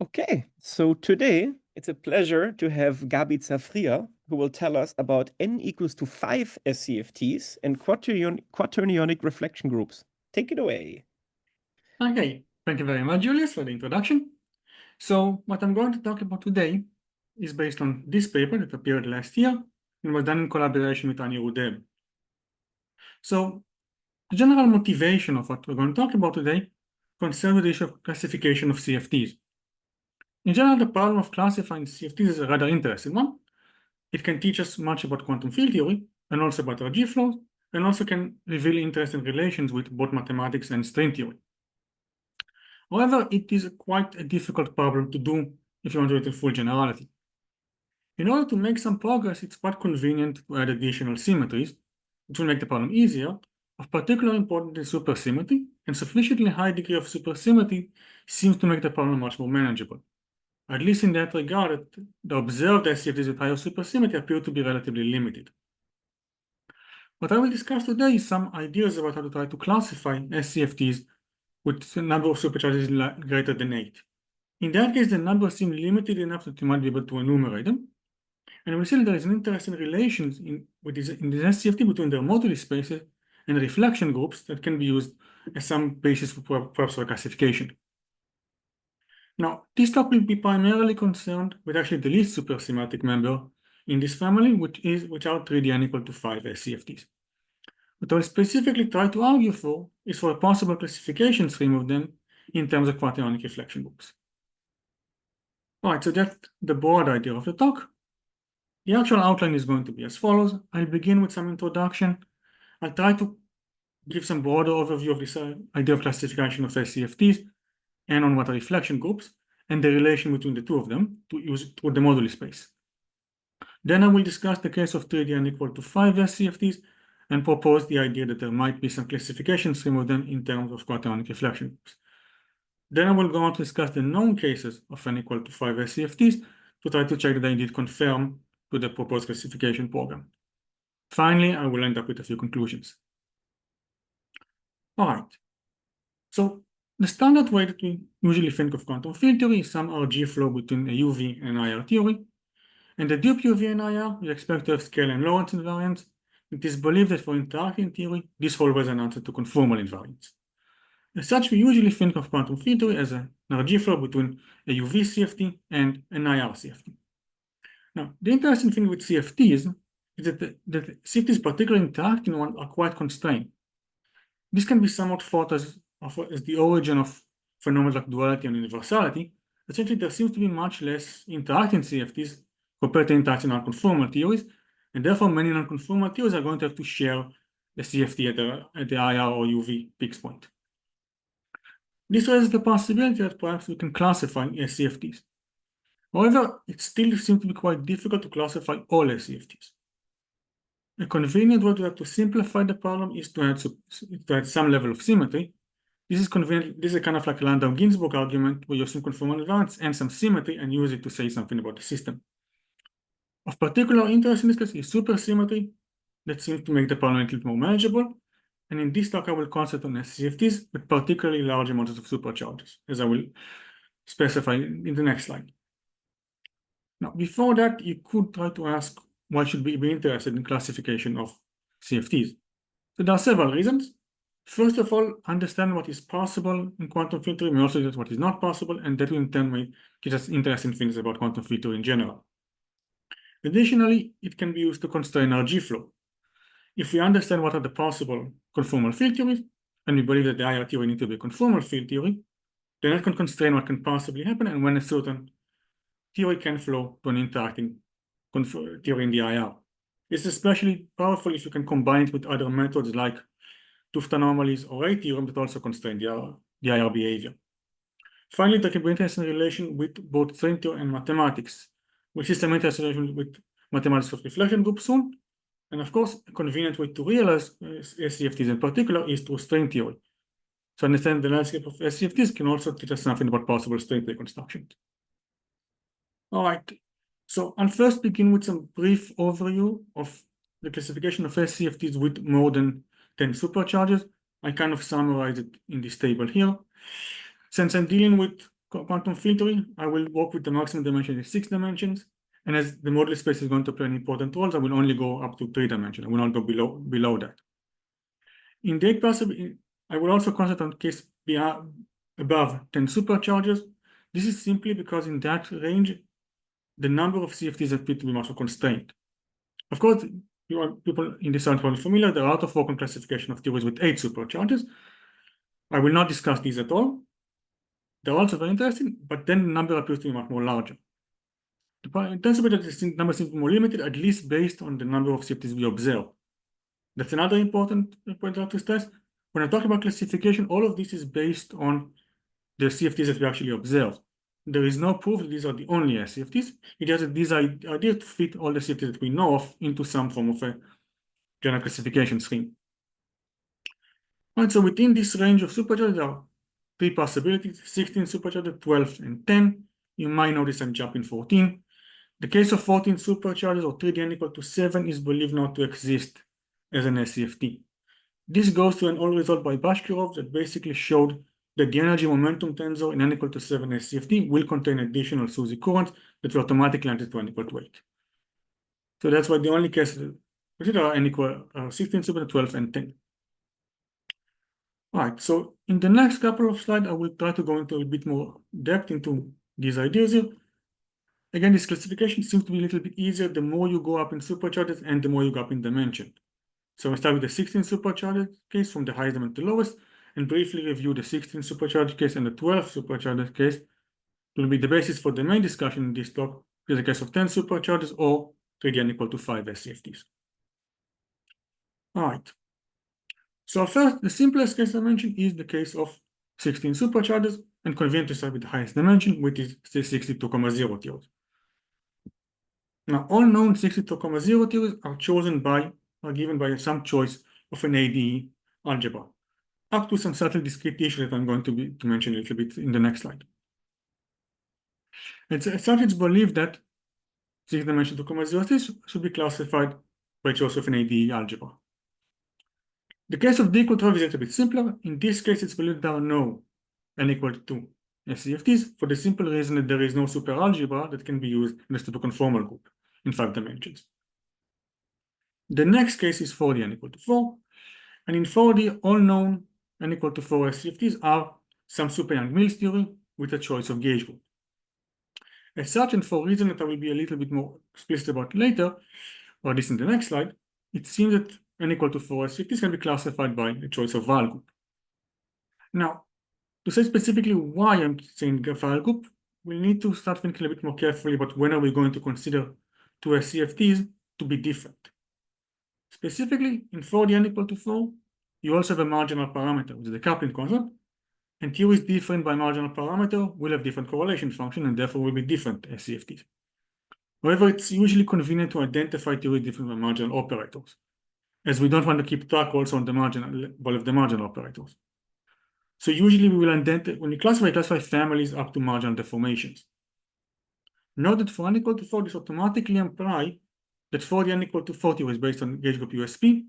Okay, so today it's a pleasure to have Gabi Zafrir, who will tell us about n equals to 5 SCFTs and quaternionic reflection groups. Take it away. Okay, thank you very much, Julius, for the introduction. So what I'm going to talk about today is based on this paper that appeared last year and was done in collaboration with Ani Rudel. So the general motivation of what we're going to talk about today concerns the issue of classification of CFTs. In general, the problem of classifying CFTs is a rather interesting one. It can teach us much about quantum field theory and also about RG flows, and also can reveal interesting relations with both mathematics and string theory. However, it is quite a difficult problem to do if you want to do it in full generality. In order to make some progress, it's quite convenient to add additional symmetries, which will make the problem easier. Of particular importance is supersymmetry, and sufficiently high degree of supersymmetry seems to make the problem much more manageable. At least in that regard, the observed SCFTs with higher supersymmetry appear to be relatively limited. What I will discuss today is some ideas about how to try to classify SCFTs with a number of supercharges greater than 8. In that case, the numbers seem limited enough that you might be able to enumerate them. And we see that there is an interesting relation in this SCFT between their moduli spaces and reflection groups that can be used as some basis for perhaps for classification. Now, this talk will be primarily concerned with actually the least supersymmetric member in this family, which are 3D unequal to 5 SCFTs. What I will specifically try to argue for is for a possible classification scheme of them in terms of quaternionic reflection groups. All right, so that's the broad idea of the talk. The actual outline is going to be as follows. I'll begin with some introduction. I'll try to give some broader overview of this idea of classification of SCFTs and on what are reflection groups and the relation between the two of them to use through the moduli space. Then I will discuss the case of 3D unequal to 5 SCFTs and propose the idea that there might be some classification scheme of them in terms of quaternionic reflection groups. Then I will go on to discuss the known cases of n equal to 5 SCFTs to try to check that they indeed conform to the proposed classification program. Finally, I will end up with a few conclusions. All right. So the standard way that we usually think of quantum field theory is some RG flow between a UV and IR theory. And the dupe UV and IR, we expect to have scale and Lorentz invariants. It is believed that for interacting theory, this follows an answer to conformal invariance. As such, we usually think of quantum field theory as an RG flow between a UV CFT and an IR CFT. Now, the interesting thing with CFTs is that the CFTs, particularly interacting ones, are quite constrained. This can be somewhat thought as the origin of phenomena like duality and universality. Essentially, there seems to be much less interacting CFTs compared to interacting non-conformal theories, and therefore many non-conformal theories are going to have to share the CFT at the IR or UV fixed point. This raises the possibility that perhaps we can classify SCFTs. However, it still seems to be quite difficult to classify all SCFTs. A convenient way to simplify the problem is to add some level of symmetry. This is convenient. This is kind of like a Landau-Ginzburg argument where you assume conformal invariance and some symmetry and use it to say something about the system. Of particular interest in this case is supersymmetry that seems to make the problem a little bit more manageable. And in this talk, I will concentrate on SCFTs with particularly large amounts of supercharges, as I will specify in the next slide. Now, before that, you could try to ask why should we be interested in classification of CFTs? So there are several reasons. First of all, understand what is possible in quantum field theory, and also what is not possible, and that will in turn may teach us interesting things about quantum field theory in general. Additionally, it can be used to constrain RG flow. If we understand what are the possible conformal field theories, and we believe that the IR theory needs to be a conformal field theory, then that can constrain what can possibly happen and when a certain theory can flow to an interacting theory in the IR. It's especially powerful if you can combine it with other methods like 't Hooft anomalies or A theorem that also constrain the IR behavior. Finally, there can be interesting relation with both string theory and mathematics. We'll see some interesting relation with mathematics of reflection group soon. And of course, a convenient way to realize SCFTs in particular is through string theory. So understand the landscape of SCFTs can also teach us something about possible string theory construction. All right, so I'll first begin with some brief overview of the classification of SCFTs with more than 10 supercharges. I kind of summarize it in this table here. Since I'm dealing with quantum filtering, I will work with the maximum dimension in 6 dimensions. And as the model space is going to play an important role, I will only go up to 3 dimensions. I will not go below that. In the possible, I will also concentrate on case above 10 supercharges. This is simply because in that range, the number of CFTs appear to be much more constrained. Of course, people in this are probably familiar. There are a lot of work on classification of theories with 8 supercharges. I will not discuss these at all. They're also very interesting, but then the number appears to be much more larger. It turns out that the number seems more limited, at least based on the number of CFTs we observe. That's another important point to stress. When I talk about classification, all of this is based on the CFTs that we actually observe. There is no proof that these are the only SCFTs. It has these ideas to fit all the CFTs that we know of into some form of a general classification scheme. Right, so within this range of supercharges, there are 3 possibilities: 16 supercharges, 12, and 10. You might notice I'm jumping 14. The case of 14 supercharges or 3D n equal to 7 is believed not to exist as an SCFT. This goes to an old result by Bashkirov that basically showed that the energy momentum tensor in n equal to 7 SCFT will contain additional SUSY currents that will automatically enter to n equal to 8. So that's why the only cases that are n equal 16, 7, 12, and 10. All right, so in the next couple of slides, I will try to go into a bit more depth into these ideas here. Again, this classification seems to be a little bit easier the more you go up in supercharges and the more you go up in dimension. So I start with the 16 supercharged case from the highest dimension to the lowest, and briefly review the 16 supercharged case and the 12 supercharged case. It will be the basis for the main discussion in this talk, is the case of 10 supercharges or 3D n equal to 5 SCFTs. All right. So first, the simplest case I mentioned is the case of 16 supercharges, and convenient to start with the highest dimension, which is 62,0 theories. Now, all known 62,0 theories are given by some choice of an ADE algebra, up to some subtle discrete issue that I'm going to mention a little bit in the next slide. As such, it's believed that 6-dimensional 2,0 should be classified by choice of an ADE algebra. The case of D equal to 12 is a bit simpler. In this case, it's believed there are no n equal to 2 SCFTs for the simple reason that there is no superalgebra that can be used in a superconformal group in 5 dimensions. The next case is 4D n equal to 4. And in 4D, all known n equal to 4 SCFTs are some super Young-Mills theory with a choice of gauge group. As such, and for reasons that I will be a little bit more explicit about later, or this in the next slide, it seems that n equal to 4 SCFTs can be classified by a choice of Weyl group. Now, to say specifically why I'm saying Weyl group, we'll need to start thinking a bit more carefully about when are we going to consider 2 SCFTs to be different. Specifically, in 4D n equal to 4, you also have a marginal parameter, which is the coupling constant, and theories different by marginal parameter will have different correlation function and therefore will be different SCFTs. However, it's usually convenient to identify theories different by marginal operators, as we don't want to keep track also on the marginal level of the marginal operators. So usually we will identify, when we classify families up to marginal deformations. Note that for n equal to 4, this automatically implies that 4D n equal to 40 was based on gauge group USP,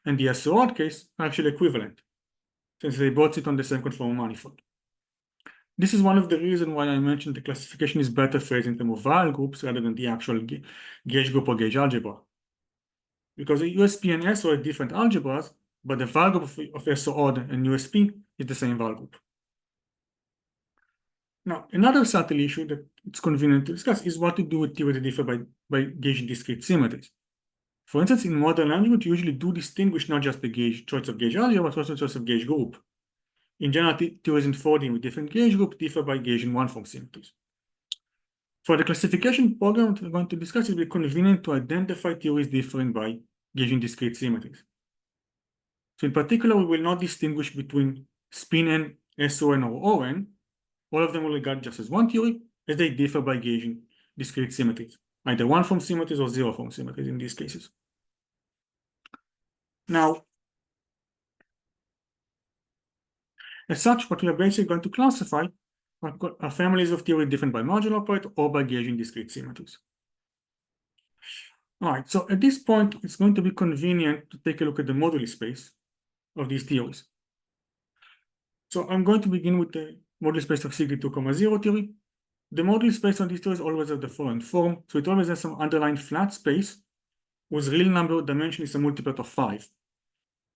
and the SOR case are actually equivalent, since they both sit on the same conformal manifold. This is one of the reasons why I mentioned the classification is better phrased in terms of Weyl groups rather than the actual gauge group or gauge algebra. Because USP and SOR are different algebras, but the Weyl group of SOR and USP is the same Weyl group. Now, another subtle issue that it's convenient to discuss is what to do with theories that differ by gauge discrete symmetries. For instance, in modern language, you usually do distinguish not just the gauge choice of gauge algebra, but also choice of gauge group. In general, theories in 4D with different gauge groups differ by gauge in one-form symmetries. For the classification program we're going to discuss, it will be convenient to identify theories differing by gauge in discrete symmetries. So in particular, we will not distinguish between spin n, SON, or ON. All of them will regard just as one theory, as they differ by gauge in discrete symmetries, either one-form symmetries or zero-form symmetries in these cases. Now, as such, what we are basically going to classify are families of theory different by marginal operator or by gauge in discrete symmetries. All right, so at this point, it's going to be convenient to take a look at the moduli space of these theories. So I'm going to begin with the moduli space of sigma 2, 0 theory. The moduli space on these theories always have the following form. So it always has some underlying flat space whose real number dimension is a multiplet of 5.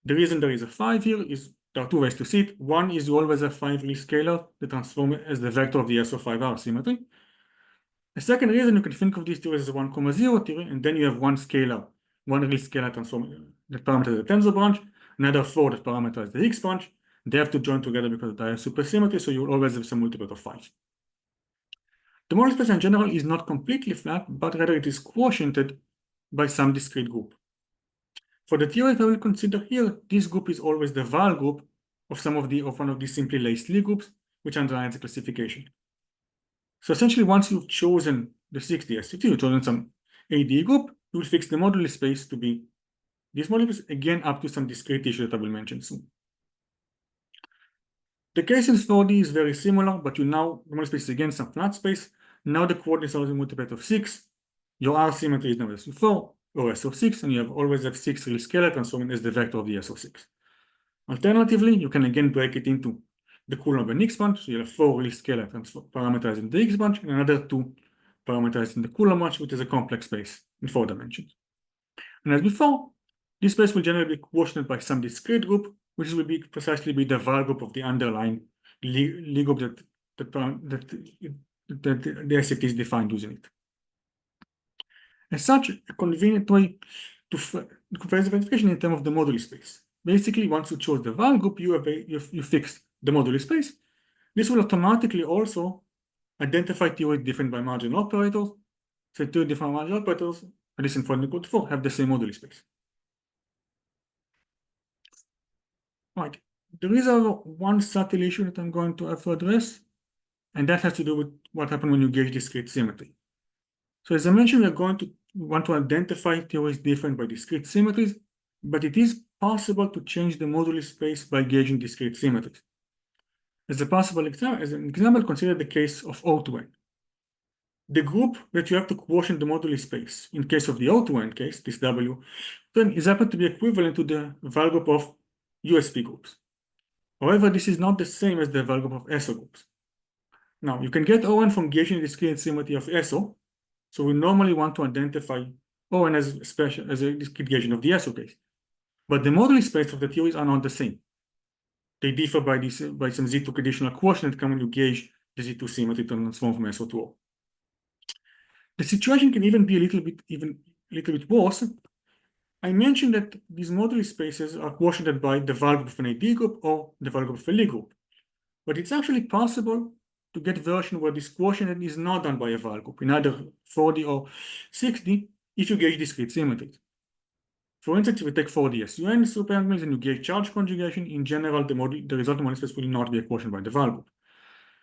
The reason there is a 5 here is there are two ways to see it. One is you always have 5 real scalar that transform as the vector of the SO5R symmetry. The second reason you can think of these theories as a 1, 0 theory, and then you have one scalar, one real scalar transform that parameterizes the tensor branch, another 4 that parameterizes the Higgs branch. They have to join together because they have supersymmetry, so you always have some multiplet of 5. The moduli space in general is not completely flat, but rather it is quotiented by some discrete group. For the theory that I will consider here, this group is always the Val group of one of these simply laced Lie groups, which underlines the classification. So essentially, once you've chosen the 60 SCFT, you've chosen some AD group, you will fix the moduli space to be this moduli space, again up to some discrete issue that I will mention soon. The case in 4D is very similar, but the moduli space is again some flat space. Now the coordinates are the multiplet of 6. Your R symmetry is now SO4 or SO6, and you always have 6 real scalar transforming as the vector of the SO6. Alternatively, you can again break it into the Coulomb and Higgs branch. So you have 4 real scalar parameterizing the Higgs branch and another 2 parameterizing the Coulomb branch, which is a complex space in 4 dimensions. And as before, this space will generally be quotiented by some discrete group, which will be precisely the Val group of the underlying Lie group that the SCFT is defined using it. As such, a convenient way to phrase the verification in terms of the moduli space. Basically, once you chose the Val group, you fix the moduli space. This will automatically also identify theories different by marginal operators. So two different marginal operators, at least in 4 have the same moduli space. Right. There is one subtle issue that I'm going to have to address, and that has to do with what happens when you gauge discrete symmetry. So as I mentioned, we want to identify theories different by discrete symmetries, but it is possible to change the moduli space by gauging discrete symmetries. As an example, consider the case of O2N. The group that you have to quotient the moduli space, in case of the O2N case, this W, then is happen to be equivalent to the Val group of USP groups. However, this is not the same as the Val group of SO groups. Now, you can get ON from gauging the discrete symmetry of SO, so we normally want to identify ON as a discrete gauging of the SO case. But the moduli space of the theories are not the same. They differ by some Z2 conditional quotient that come when you gauge the Z2 symmetry to transform from SO to O. The situation can even be a little bit worse. I mentioned that these moduli spaces are quotiented by the Val group of an AD group or the Val group of a Lie group. But it's actually possible to get a version where this quotient is not done by a Val group in either 4D or 6D if you gauge discrete symmetries. For instance, if we take 4D SUN superangles and you gauge charge conjugation, in general, the resulting moduli space will not be a quotient by the Val group.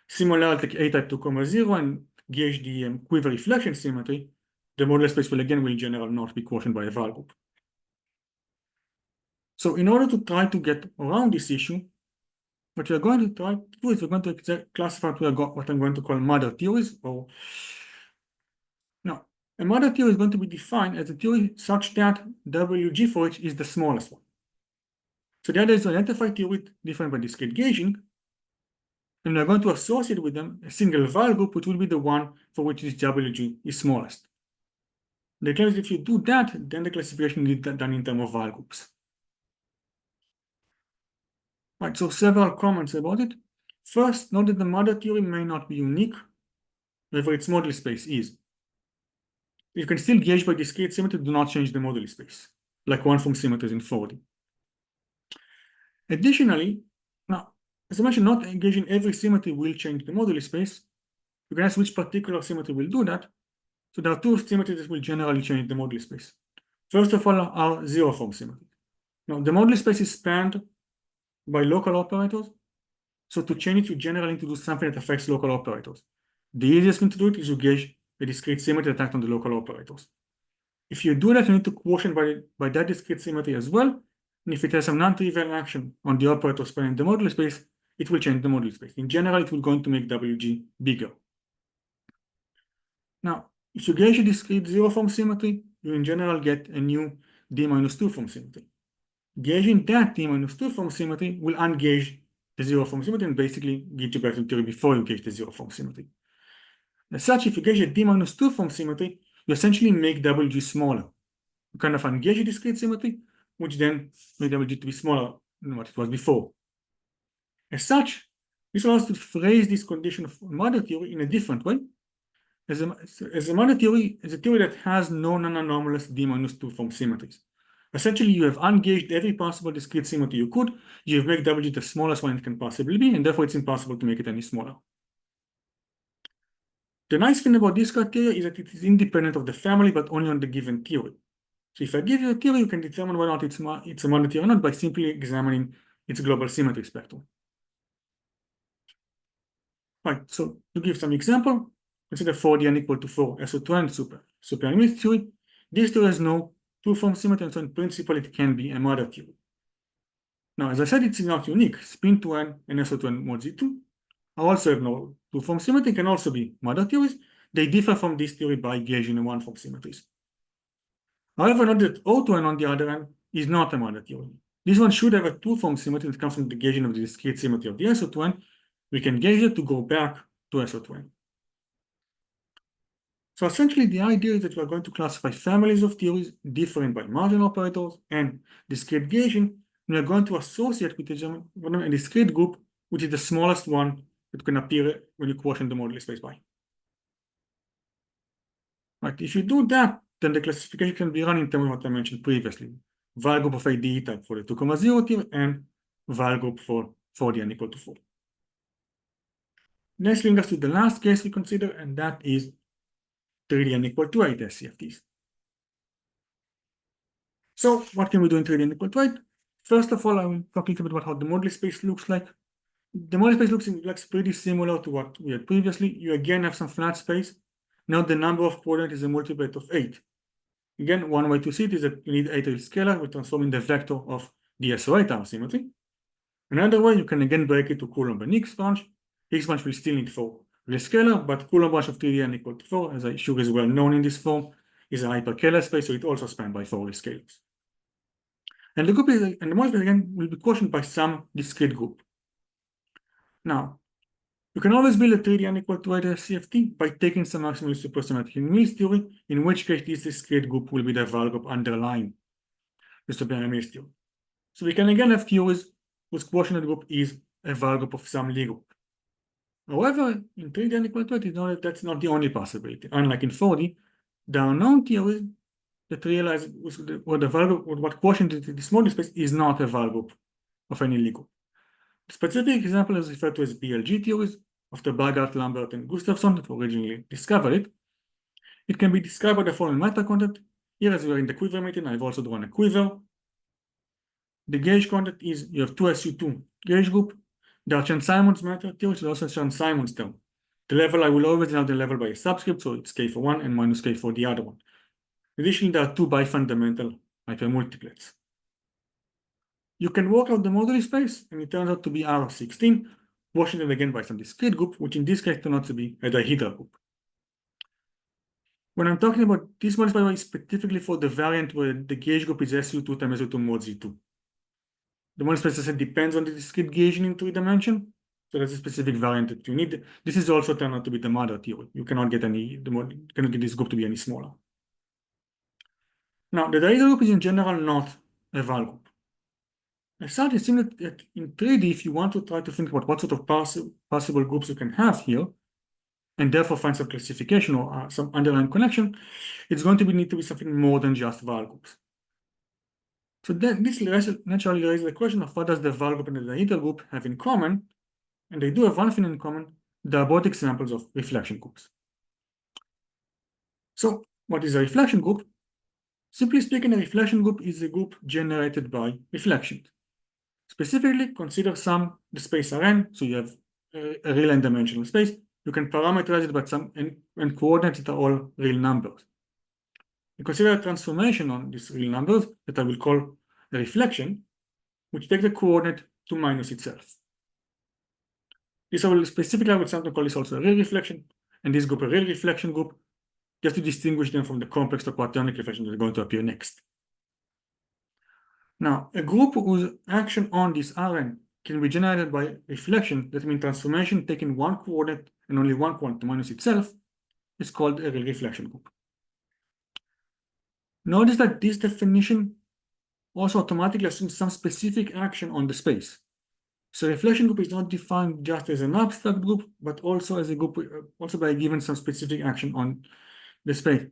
Similarly, take A-type 2, 0 and gauge the quiver reflection symmetry, the moduli space will in general not be quotient by a Val group. So in order to try to get around this issue, what we are going to try to do is we're going to classify what I'm going to call mother theories. Now, a mother theory is going to be defined as a theory such that WG for it is the smallest one. So the idea is to identify theories different by discrete gauging, and we're going to associate with them a single Val group, which will be the one for which this WG is smallest. The claim is if you do that, then the classification is done in terms of Val groups. Right, so several comments about it. First, note that the mother theory may not be unique, however its moduli space is. You can still gauge by discrete symmetry, do not change the moduli space, like one from symmetries in 4D. Additionally, now, as I mentioned, not gauging every symmetry will change the moduli space. You can ask which particular symmetry will do that. So there are two symmetries that will generally change the moduli space. First of all are zero-form symmetries. Now, the moduli space is spanned by local operators. So to change it, you generally need to do something that affects local operators. The easiest thing to do it is to gauge a discrete symmetry that acts on the local operators. If you do that, you need to quotient by that discrete symmetry as well. And if it has some non-trivial action on the operator spanning the moduli space, it will change the moduli space. In general, it will going to make WG bigger. Now, if you gauge a discrete zero-form symmetry, you in general get a new D-2 form symmetry. Gauging that D-2 form symmetry will ungauge the zero form symmetry and basically get you back to the theory before you gauge the zero form symmetry. As such, if you gauge a D-2 form symmetry, you essentially make WG smaller. You kind of ungauge a discrete symmetry, which then make WG to be smaller than what it was before. As such, this allows us to phrase this condition of mother theory in a different way. As a mother theory is a theory that has no non-anomalous D-2 form symmetries. Essentially, you have ungauged every possible discrete symmetry you could. You have made WG the smallest one it can possibly be, and therefore it's impossible to make it any smaller. The nice thing about this criteria is that it is independent of the family, but only on the given theory. So if I give you a theory, you can determine whether or not it's a mother theory or not by simply examining its global symmetry spectrum. Right, so to give some example, consider 4D unequal to 4 SO2 supersymmetric theory. This theory has no two-form symmetry, and so in principle it can be a mother theory. Now, as I said, it's not unique. Spin 2n and SO2n mod Z2 also have no two-form symmetry, can also be mother theories. They differ from this theory by gauging the one-form symmetries. However, note that O2n, on the other hand, is not a mother theory. This one should have a two-form symmetry that comes from the gauging of the discrete symmetry of the SO2n. We can gauge it to go back to SO2n. So essentially, the idea is that we are going to classify families of theories different by marginal operators and discrete gauging. We are going to associate with a discrete group, which is the smallest one that can appear when you quotient the moduli space by. Right, if you do that, then the classification can be run in terms of what I mentioned previously. Val group of ADE type for the 2,0 theory and val group for 4D unequal to 4. Next brings us to the last case we consider, and that is 3D unequal to 8 SCFTs. So what can we do in 3D unequal to 8? First of all, I will talk a little bit about how the moduli space looks like. The moduli space looks pretty similar to what we had previously. You again have some flat space. Now the number of coordinates is a multiplet of 8. Again, one way to see it is that you need 8 real scalar. We transform in the vector of the SO8 R symmetry. Another way, you can again break it to Coulomb and Higgs branch. Higgs branch will still need 4 real scalar, but Coulomb branch of 3D unequal to 4, as I'm sure is well known in this form, is a hyperkähler space, so it also spanned by 4 real scalars. And the group is, and the moduli space again will be quotiented by some discrete group. Now, you can always build a 3D unequal to 8 CFT by taking some maximally supersymmetric in Mills theory, in which case this discrete group will be the val group underlying the supersymmetric Mills theory. So we can again have theories whose quotient group is a val group of some Lie group. However, in 3D unequal to 8, that's not the only possibility. Unlike in 4D, there are known theories that realize what the val group, what quotient in this moduli space is not a val group of any Lie group. The specific example is referred to as BLG theories of the Bogart, Lambert, and Gustafsson that originally discovered it. It can be described by the following matter content. Here, as we are in the Quiver meeting, I've also drawn a quiver. The gauge content is you have 2SU2 gauge group. There are Chern-Simons matter theories, and also Chern-Simons term. The level I will always denote the level by a subscript, so it's K for one and minus K for the other one. Additionally, there are two bifundamental hypermultiplets. You can work out the moduli space, and it turns out to be R16, quotiented again by some discrete group, which in this case turns out to be a dihedral group. When I'm talking about this moduli, by the way, specifically for the variant where the gauge group is SU2 times SU2 mod Z2. The moduli space depends on the discrete gauging in 3 dimensions, so that's a specific variant that you need. This is also turned out to be the mother theory. You cannot get this group to be any smaller. Now, the dihedral group is in general not a val group. As such, it seems that in 3D, if you want to try to think about what sort of possible groups you can have here, and therefore find some classification or some underlying connection, it's going to need to be something more than just val groups. So then this naturally raises the question of what does the val group and the dihedral group have in common? And they do have one thing in common. They are both examples of reflection groups. So what is a reflection group? Simply speaking, a reflection group is a group generated by reflections. Specifically, consider the space Rn, so you have a real n-dimensional space. You can parameterize it by some and coordinates that are all real numbers. You consider a transformation on these real numbers that I will call a reflection, which take the coordinate to minus itself. This I will specifically, I would sometimes call this also a real reflection, and this group a real reflection group, just to distinguish them from the complex or quaternionic reflections that are going to appear next. Now, a group whose action on this Rn can be generated by reflection, that means transformation taking one coordinate and only one coordinate minus itself, is called a real reflection group. Notice that this definition also automatically assumes some specific action on the space. So reflection group is not defined just as an abstract group, but also as a group, also by given some specific action on the space.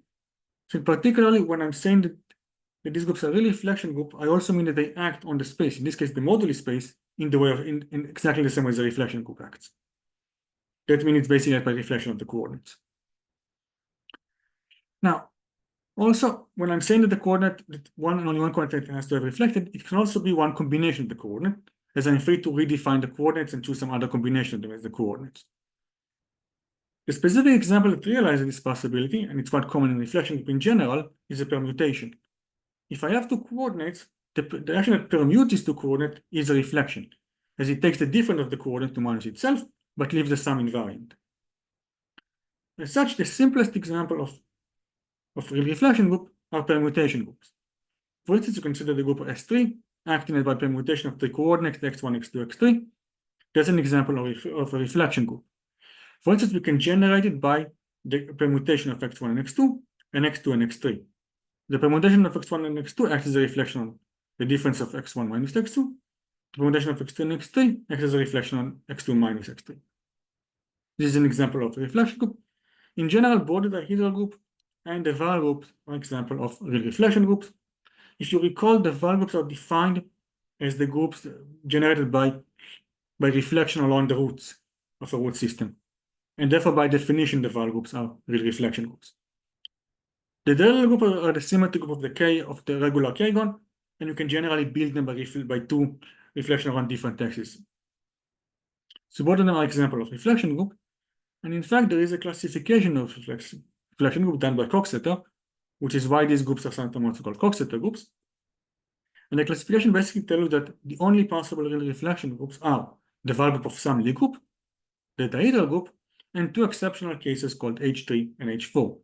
So particularly when I'm saying that these groups are really reflection group, I also mean that they act on the space, in this case, the moduli space, in the way of in exactly the same way as the reflection group acts. That means it's basically by reflection of the coordinates. Now, also, when I'm saying that the coordinate, that one and only one coordinate has to have reflected, it can also be one combination of the coordinate, as I'm free to redefine the coordinates and choose some other combination of them as the coordinates. The specific example that realizes this possibility, and it's quite common in reflection group in general, is a permutation. If I have two coordinates, the action that permutes these two coordinates is a reflection, as it takes the difference of the coordinate to minus itself, but leaves the sum invariant. As such, the simplest example of real reflection group are permutation groups. For instance, you consider the group S3 acting by permutation of the coordinates x1, x2, x3. That's an example of a reflection group. For instance, we can generate it by the permutation of x1 and x2, and x2 and x3. The permutation of x1 and x2 acts as a reflection on the difference of x1 minus x2. The permutation of x2 and x3 acts as a reflection on x2 minus x3. This is an example of a reflection group. In general, both the dihedral group and the Weyl group are example of real reflection groups. If you recall, the Weyl groups are defined as the groups generated by reflection along the roots of a root system. And therefore, by definition, the Weyl groups are real reflection groups. The dihedral group are the symmetry group of the K of the regular K-gon, and you can generally build them by two reflections around different axes. So both of them are examples of reflection group. And in fact, there is a classification of reflection group done by Coxeter, which is why these groups are sometimes called Coxeter groups. And the classification basically tells you that the only possible real reflection groups are the Weyl group of some Lie group, the dihedral group, and two exceptional cases called H3 and H4.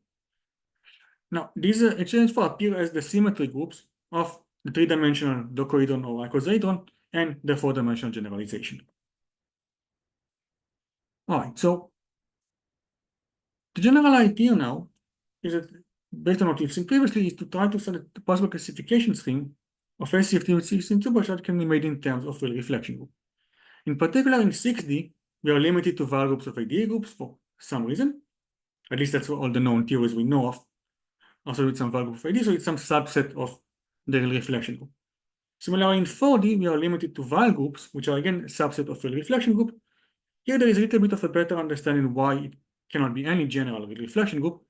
Now, these H3 and H4 appear as the symmetry groups of the three-dimensional docohedron or icosahedron and the four-dimensional generalization. All right, so the general idea now is that, based on what we've seen previously, is to try to set the possible classification scheme of SCFT with 16 supercharges can be made in terms of real reflection group. In particular, in 6D, we are limited to Weyl groups of IDA groups for some reason. At least that's all the known theories we know of. Also with some Weyl group of IDA, so it's some subset of the real reflection group. Similarly, in 4D, we are limited to Weyl groups, which are again a subset of real reflection group. Here there is a little bit of a better understanding why it cannot be any general real reflection group.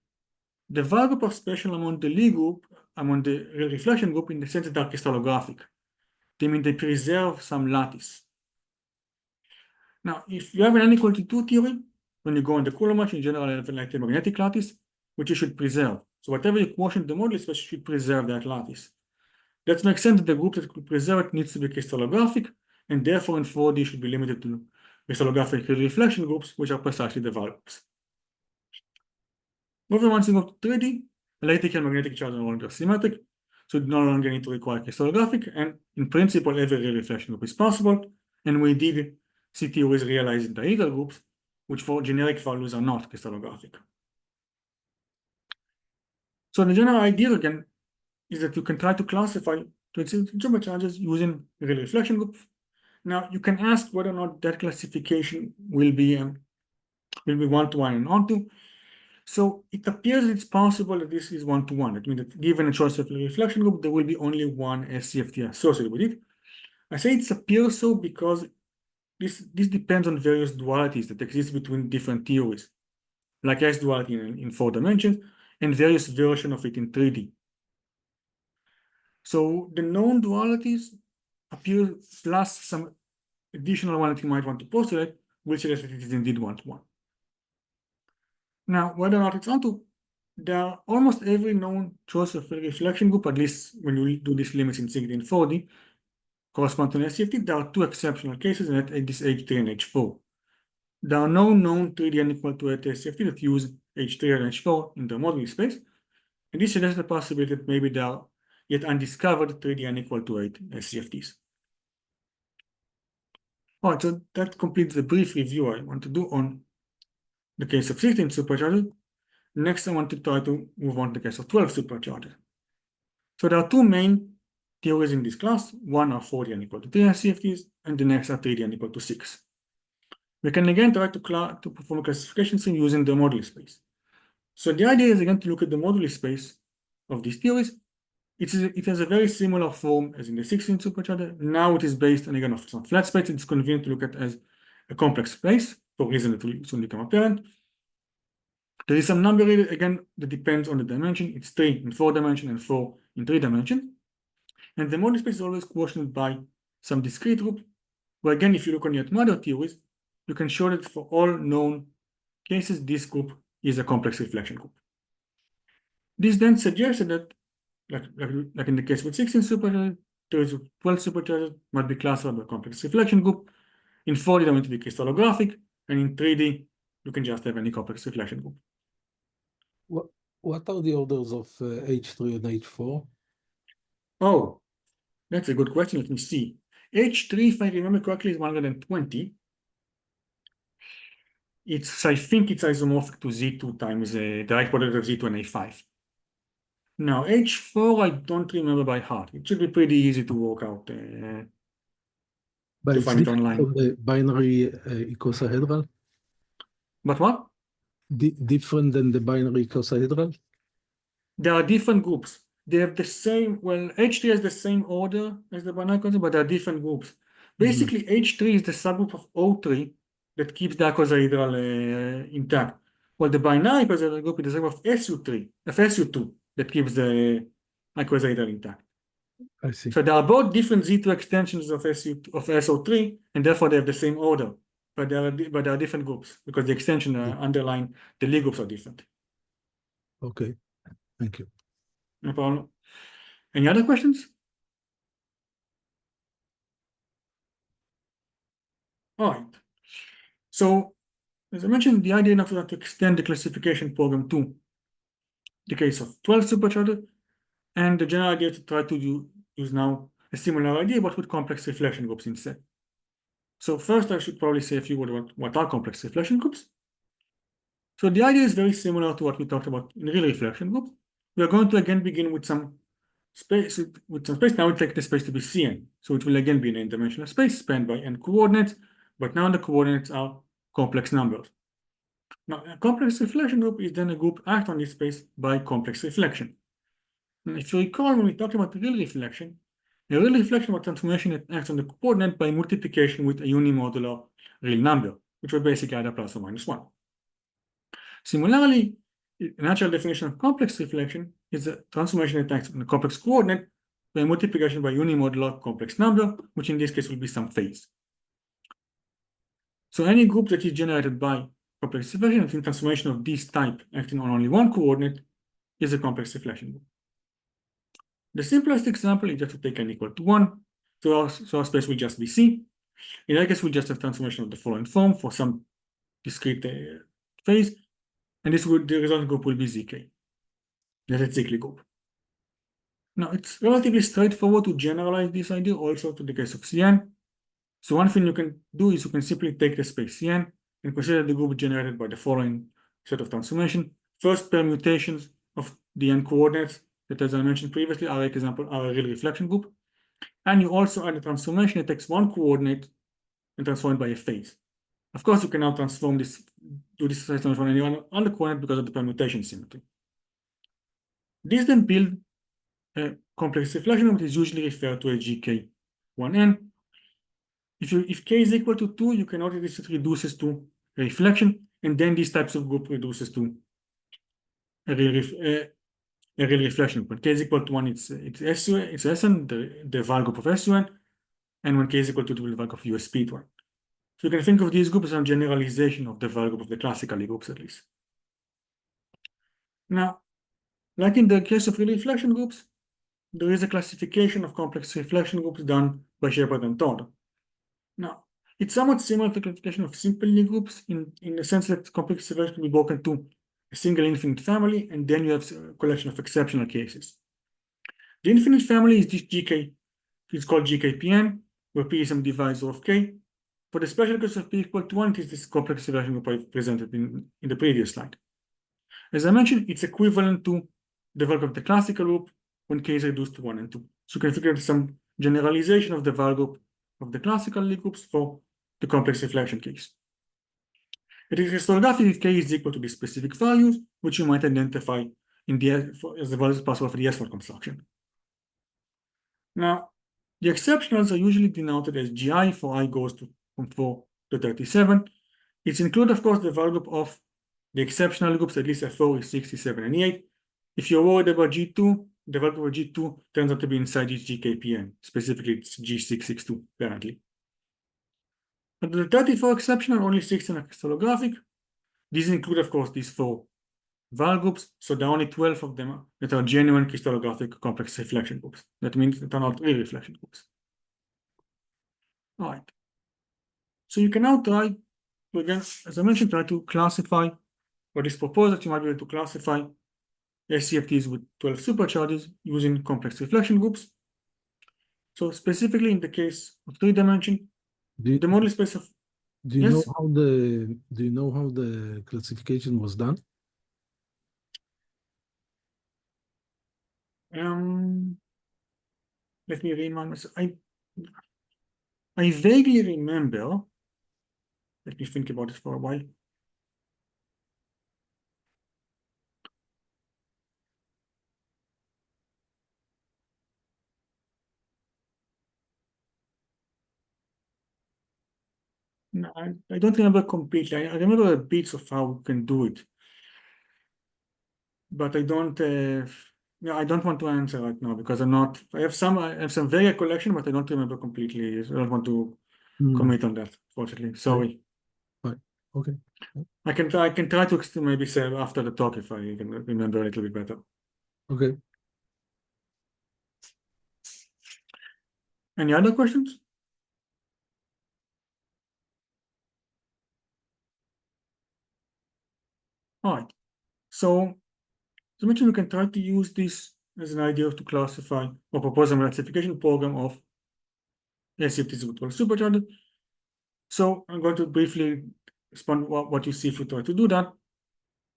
The Weyl group are special among the Lie group, among the real reflection group, in the sense that they are crystallographic. They mean they preserve some lattice. Now, if you have an n equal to 2 theory, when you go in the Coulomb match, in general, you have an electromagnetic lattice, which you should preserve. So whatever you quotient the moduli space, you should preserve that lattice. That makes sense that the group that could preserve it needs to be crystallographic, and therefore in 4D should be limited to crystallographic real reflection groups, which are precisely the Weyl groups. Moving on to 3D, electric and magnetic charge are no longer symmetric, so you no longer need to require crystallographic, and in principle, every real reflection group is possible, and we did see theories realized in dihedral groups, which for generic values are not crystallographic. So the general idea again is that you can try to classify supercharges using real reflection group. Now you can ask whether or not that classification will be one-to-one and onto. So it appears it's possible that this is one-to-one. That means that given a choice of real reflection group, there will be only one SCFT associated with it. I say it appears so because this depends on various dualities that exist between different theories, like S duality in 4 dimensions and various versions of it in 3D. So the known dualities appear plus some additional one that you might want to postulate, which suggests that it is indeed one-to-one. Now, whether or not it's onto, there are almost every known choice of reflection group, at least when you do these limits in 6D and 4D, correspond to an SCFT. There are two exceptional cases, and that is H3 and H4. There are no known 3D unequal to 8 SCFT that use H3 and H4 in the moduli space, and this suggests the possibility that maybe there are yet undiscovered 3D unequal to 8 SCFTs. All right, so that completes the brief review I want to do on the case of 16 supercharges. Next, I want to try to move on to the case of 12 supercharges. So there are two main theories in this class. One are 4D and equal to 3 SCFTs, and the next are 3D and equal to 6. We can again try to perform a classification scheme using the moduli space. So the idea is again to look at the moduli space of these theories. It has a very similar form as in the 16 supercharger. Now it is based on again of some flat space. It's convenient to look at as a complex space for reasons that will soon become apparent. There is some number again that depends on the dimension. It's 3 in 4 dimension and 4 in 3 dimension. And the moduli space is always quotiented by some discrete group, where again, if you look on the other theories, you can show that for all known cases, this group is a complex reflection group. This then suggests that, like in the case with 16 supercharges, 12 supercharges might be classified by complex reflection group. In 4D, they want to be crystallographic, and in 3D, you can just have any complex reflection group. What are the orders of H3 and H4? Oh, that's a good question. Let me see. H3, if I remember correctly, is 120. I think it's isomorphic to Z2 times the direct product of Z2 and A5. Now, H4, I don't remember by heart. It should be pretty easy to work out But to it's find it different online. from the binary icosahedral? But what? Different than the binary icosahedral? There are different groups. They have the same, well, H3 has the same order as the binary icosahedral, but there are different groups. Basically, H3 is the subgroup of O3 that keeps the icosahedral intact. While the binary icosahedral group is the subgroup of SU2 that keeps the icosahedral intact. I see. So there are both different Z2 extensions of SO3, and therefore they have the same order, but there are different groups because the extension underlying the Lie groups are different. Okay, thank you. No problem. Any other questions? All right. So, as I mentioned, the idea now is to extend the classification program to the case of 12 supercharger, and the general idea is to try to use now a similar idea, but with complex reflection groups instead. So first, I should probably say a few words about what are complex reflection groups. So the idea is very similar to what we talked about in real reflection group. We are going to again begin with some space. Now we take the space to be Cn. So it will again be an n-dimensional space spanned by n coordinates, but now the coordinates are complex numbers. Now, a complex reflection group is then a group acting on this space by complex reflection. And if you recall, when we talked about real reflection, a real reflection was transformation that acts on the coordinate by multiplication with a unimodular real number, which was basically either plus or minus 1. Similarly, a natural definition of complex reflection is a transformation that acts on the complex coordinate by multiplication by unimodular complex number, which in this case will be some phase. So any group that is generated by complex reflection and transformation of this type acting on only one coordinate is a complex reflection group. The simplest example is just to take n equal to 1. So our space will just be C. In that case, we just have transformation of the following form for some discrete phase. And the resulting group will be ZK. That's a cyclic group. Now, it's relatively straightforward to generalize this idea also to the case of Cn. So one thing you can do is you can simply take the space Cn and consider the group generated by the following set of transformation. First, permutations of the n coordinates that, as I mentioned previously, are a real reflection group. And you also add a transformation that takes one coordinate and transform it by a phase. Of course, you can now transform this, do this transformation on any other coordinate because of the permutation symmetry. This then builds a complex reflection, which is usually referred to as GK1n. If k is equal to 2, you can notice this it reduces to a reflection, and then these types of group reduces to a real reflection. When k is equal to 1, it's Sn, the Val group of Sun, and when k is equal to 2, the Val group of USP1. So you can think of these groups as a generalization of the Val group of the classical groups, at least. Now, like in the case of real reflection groups, there is a classification of complex reflection groups done by Shepard and Todd. Now, it's somewhat similar to the classification of simple Lie groups in the sense that complex reflection can be broken to a single infinite family, and then you have a collection of exceptional cases. The infinite family is this GK, it's called GKPN, where P is some divisor of K. For the special case of p equal to 1, it is this complex reflection group I presented in the previous slide. As I mentioned, it's equivalent to the value of the classical group when k is reduced to 1 and 2. So you can figure out some generalization of the value group of the classical Lie groups for the complex reflection case. It is crystallographic if k is equal to the specific values, which you might identify in the as the values possible for the S1 construction. Now, the exceptionals are usually denoted as GI for I goes from 4 to 37. It's include, of course, the value group of the exceptional groups, at least F4 is 67 and 8. If you're worried about G2, the value of G2 turns out to be inside each GKPN. Specifically, it's G662, apparently. But the 34 exceptional, only 16 are crystallographic. These include, of course, these 4 value groups, so there are only 12 of them that are genuine crystallographic complex reflection groups. That means that are not real reflection groups. All right. So you can now try to, again, as I mentioned, try to classify, or this proposed that you might be able to classify SCFTs with 12 supercharges using complex reflection groups. So specifically in the case of 3-dimension, the model space of Do you yes? know how the classification was done? Let me remind myself. I vaguely remember. Let me think about it for a while. No, I don't remember completely. I remember bits of how we can do it, but I don't. I don't want to answer right now because I'm not. I have some vague recollection, but I don't remember completely. So I don't want to commit on that. Fortunately, sorry. Right. Okay. I can try to maybe say after the talk if I can remember a little bit better. Okay. Any other questions? All right. So, as I mentioned, we can try to use this as an idea to classify or propose a classification program of SCFTs with 12 supercharges. So I'm going to briefly explain what you see if you try to do that.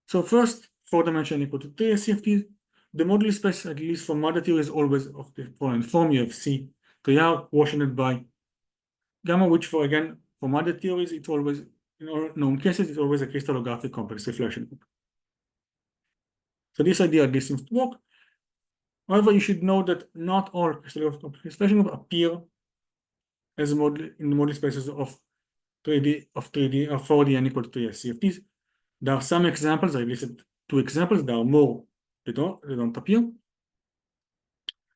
So first, 4-dimension equal to 3 SCFTs. The model space, at least for mother theory, is always of the following form. You have C, 3R, quotiented by gamma, which for mother theories, it's always, in all known cases, it's always a crystallographic complex reflection group. So this idea seems to work. However, you should know that not all crystallographic complex reflection groups appear as a model in the model spaces of 3D or 4D and equal to 3 SCFTs. There are some examples. I listed 2 examples. There are more. They don't appear.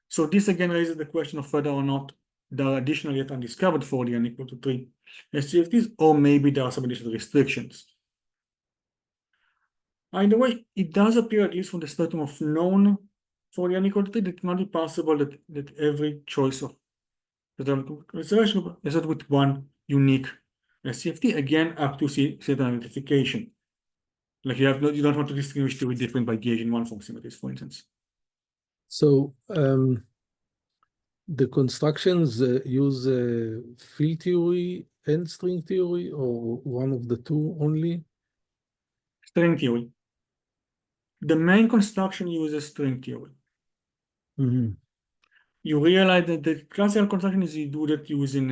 So this again raises the question of whether or not there are additional yet undiscovered 4D and equal to 3 SCFTs, or maybe there are some additional restrictions. Either way, it does appear, at least from the spectrum of known 4D and equal to 3, that it might be possible that every choice of the reservation is with one unique SCFT, again up to certain identification. Like you don't want to distinguish two different by gauging one form symmetries, for instance. So the constructions use field theory and string theory, or one of the two only? String theory. The main construction uses string theory. Mm-hmm. You realize that the classical construction is you do that using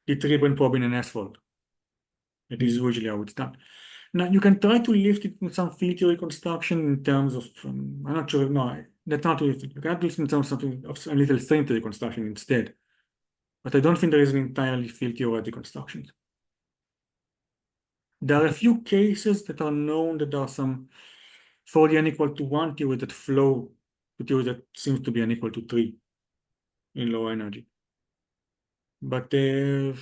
the triple probing and S-fold. It is usually how it's done. Now you can try to lift it in some field theory construction in terms of I'm not sure. No, that's not lift it. You can lift it in terms of something of a little string theory construction instead. But I don't think there is an entirely field theoretic construction. There are a few cases that are known that there are some 4D unequal to 1 theory that flow to theory that seems to be unequal to 3 in low energy. But again,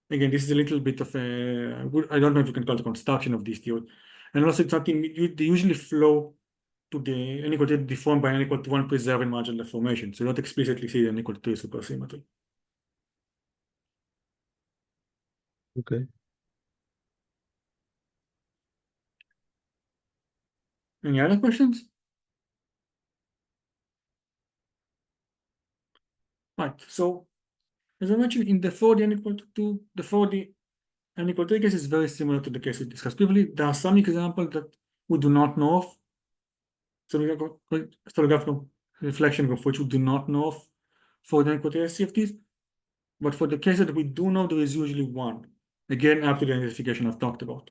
this is a little bit of a, I don't know if you can call it construction of this theory. And also it's something, they usually flow to the unequal to deformed by unequal to 1 preserving marginal deformation. So you don't explicitly see the unequal to 3 supersymmetry. Okay. Any other questions? Right, so As I mentioned, in the 4D n equal to 2, the 4D n equal to 3 case is very similar to the case we discussed previously. There are some examples that we do not know of. So we have historiographical reflection group, which we do not know of for the n equal to SCFTs. But for the cases that we do know, there is usually one. Again, after the identification I've talked about.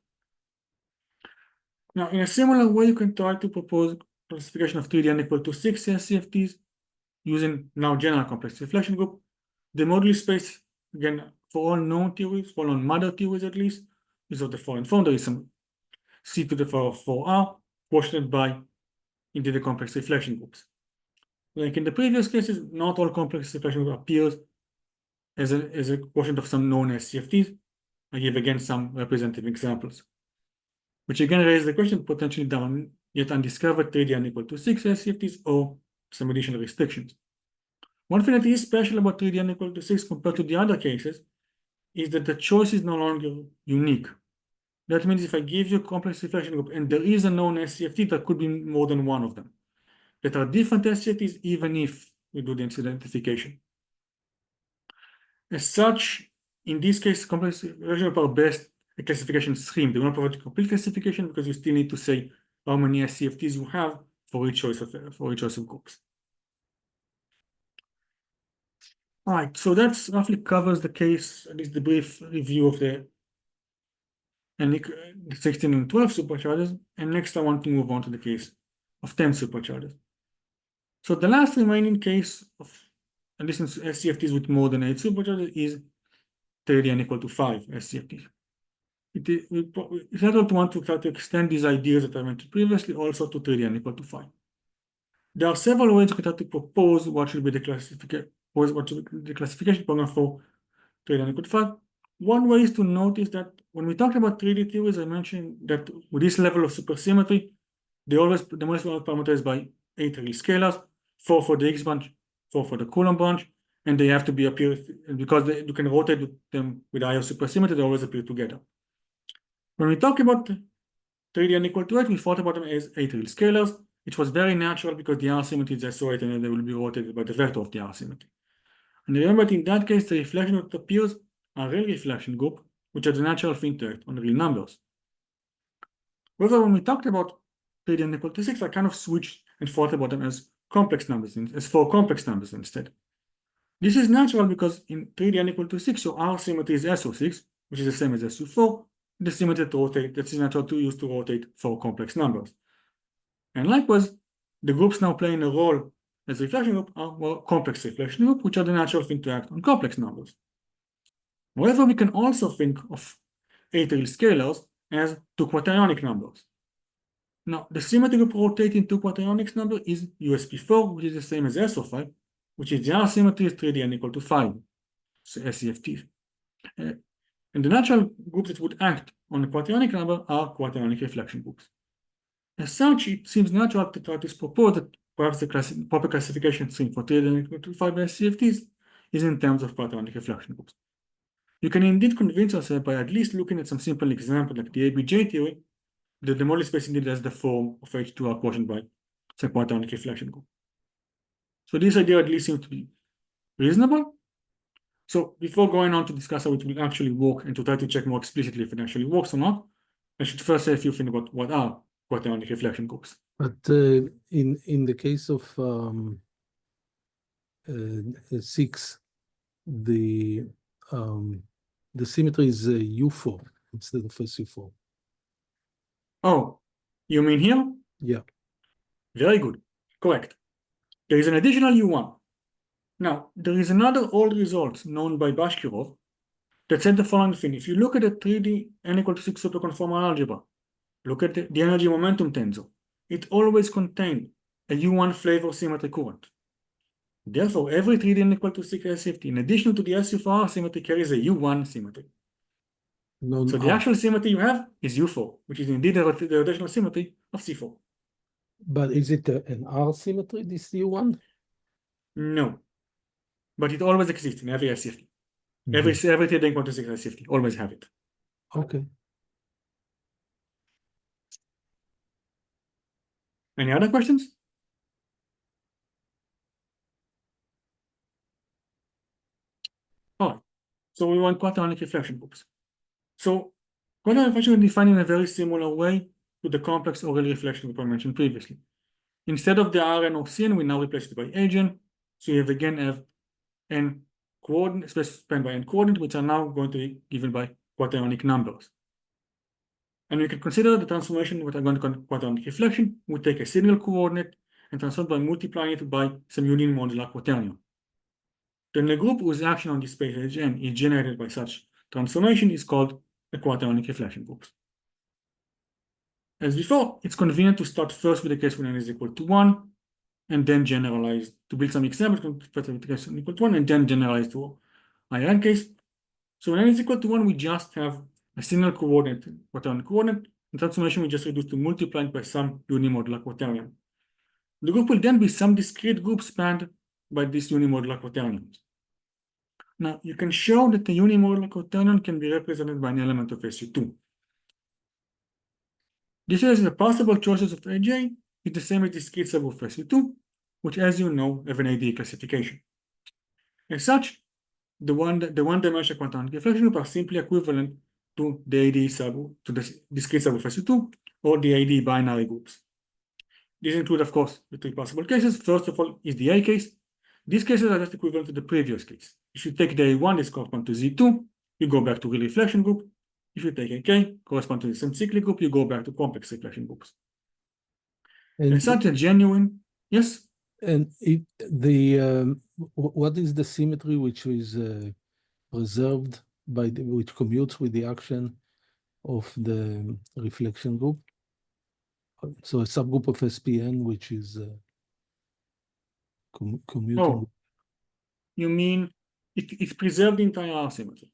Now, in a similar way, you can try to propose classification of 3D n equal to 6 SCFTs using now general complex reflection group. The moduli space, again, for all known theories, for all mother theories at least, is of the following form. There is some C to the power of 4R, quotiented by into the complex reflection groups. Like in the previous cases, not all complex reflection group appears as a quotient of some known SCFTs. I give again some representative examples, which again raises the question potentially down yet undiscovered 3D n equal to 6 SCFTs or some additional restrictions. One thing that is special about 3D n equal to 6 compared to the other cases is that the choice is no longer unique. That means if I give you a complex reflection group and there is a known SCFT, there could be more than one of them that are different SCFTs even if we do the identification. As such, in this case, complex reflection group are best a classification scheme. They will not provide a complete classification because you still need to say how many SCFTs you have for each choice of groups. All right, so that roughly covers the case, at least the brief review of the 16 and 12 supercharges. And next I want to move on to the case of 10 supercharges. So the last remaining case of at least SCFTs with more than 8 supercharges is 3D n equal to 5 SCFTs. It's not want to try to extend these ideas that I mentioned previously also to 3D n equal to 5. There are several ways we can try to propose what should be the classification program for 3D n equal to 5. One way is to notice that when we talked about 3D theories, I mentioned that with this level of supersymmetry, the most valid parameter is by 8 real scalars, 4 for the Higgs branch, 4 for the Coulomb branch, and they have to be appear because you can rotate them with higher supersymmetry, they always appear together. When we talk about 3D n equal to 8, we thought about them as 8 real scalars, which was very natural because the R symmetry is SO8 and then they will be rotated by the vector of the R symmetry. And remember that in that case, the reflection that appears are real reflection group, which are the natural thing to act on real numbers. However, when we talked about 3D n equal to 6, I kind of switched and thought about them as complex numbers, as 4 complex numbers instead. This is natural because in 3D n equal to 6, so R symmetry is SO6, which is the same as SO4, the symmetry to rotate, that's natural to use to rotate 4 complex numbers. And likewise, the groups now playing a role as reflection group are more complex reflection group, which are the natural thing to act on complex numbers. However, we can also think of 8 real scalars as 2 quaternionic numbers. Now, the symmetry group rotating 2 quaternionic number is USP4, which is the same as SO5, which is the R symmetry is 3D n equal to 5, so SCFT. And the natural groups that would act on a quaternionic number are quaternionic reflection groups. As such, it seems natural to try to propose that perhaps the proper classification scheme for 3D n equal to 5 SCFTs is in terms of quaternionic reflection groups. You can indeed convince yourself by at least looking at some simple examples like the ABJ theory that the moduli space indeed has the form of H2R quotient by some quaternionic reflection group. So this idea at least seems to be reasonable. So before going on to discuss how it will actually work and to try to check more explicitly if it actually works or not, I should first say a few things about what are quaternionic reflection groups. But in the case of 6, the symmetry is U4 instead of SU4. Oh, you mean here? Yeah. Very good. Correct. There is an additional U1. Now, there is another old result known by Bashkirov that said the following thing. If you look at the 3D n equal to 6 superconformal algebra, look at the energy momentum tensor, it always contained a U1 flavor symmetry current. Therefore, every 3D n equal to 6 SCFT, in addition to the SU4R symmetry, carries a U1 symmetry. So the actual symmetry you have is U4, which is indeed the rotational symmetry of C4. But is it an R symmetry, this U1? No. But it always exists in every SCFT. Every 3D n equal to 6 SCFT, always have it. Okay. Any other questions? Oh, So we want quaternionic reflection groups. So quaternionic reflection is defined in a very similar way to the complex O'Reilly reflection group I mentioned previously. Instead of the Rn or Cn, we now replace it by Agn. So you have n coordinates specified by n coordinates, which are now going to be given by quaternionic numbers. And we can consider the transformation what I'm going to call quaternionic reflection. We take a single coordinate and transform by multiplying it by some union modular quaternion. Then the group whose action on this space Hn is generated by such transformation is called a quaternionic reflection group. As before, it's convenient to start first with the case when n is equal to 1, and then generalize to build some examples with the case equal to 1, and then generalize to higher n case. So when n is equal to 1, we just have a single coordinate, quaternion coordinate. The transformation we just reduce to multiplying by some unimodular quaternion. The group will then be some discrete group spanned by these unimodular quaternions. Now, you can show that the unimodular quaternion can be represented by an element of SU2. This is the possible choices of AJ is the same as discrete subgroup of SU2, which, as you know, have an AD classification. As such, the one-dimensional quaternionic reflection group are simply equivalent to the AD subgroup, to the discrete subgroup of SU2, or the AD binary groups. These include, of course, the three possible cases. First of all is the A case. These cases are just equivalent to the previous case. If you take the A1, this corresponds to Z2, you go back to real reflection group. If you take AK, correspond to the same cyclic group, you go back to complex reflection groups. And such a genuine, yes? And what is the symmetry which is preserved by which commutes with the action of the reflection group? So a subgroup of SPN which is commuting. Oh, you mean it's preserved the entire R symmetry?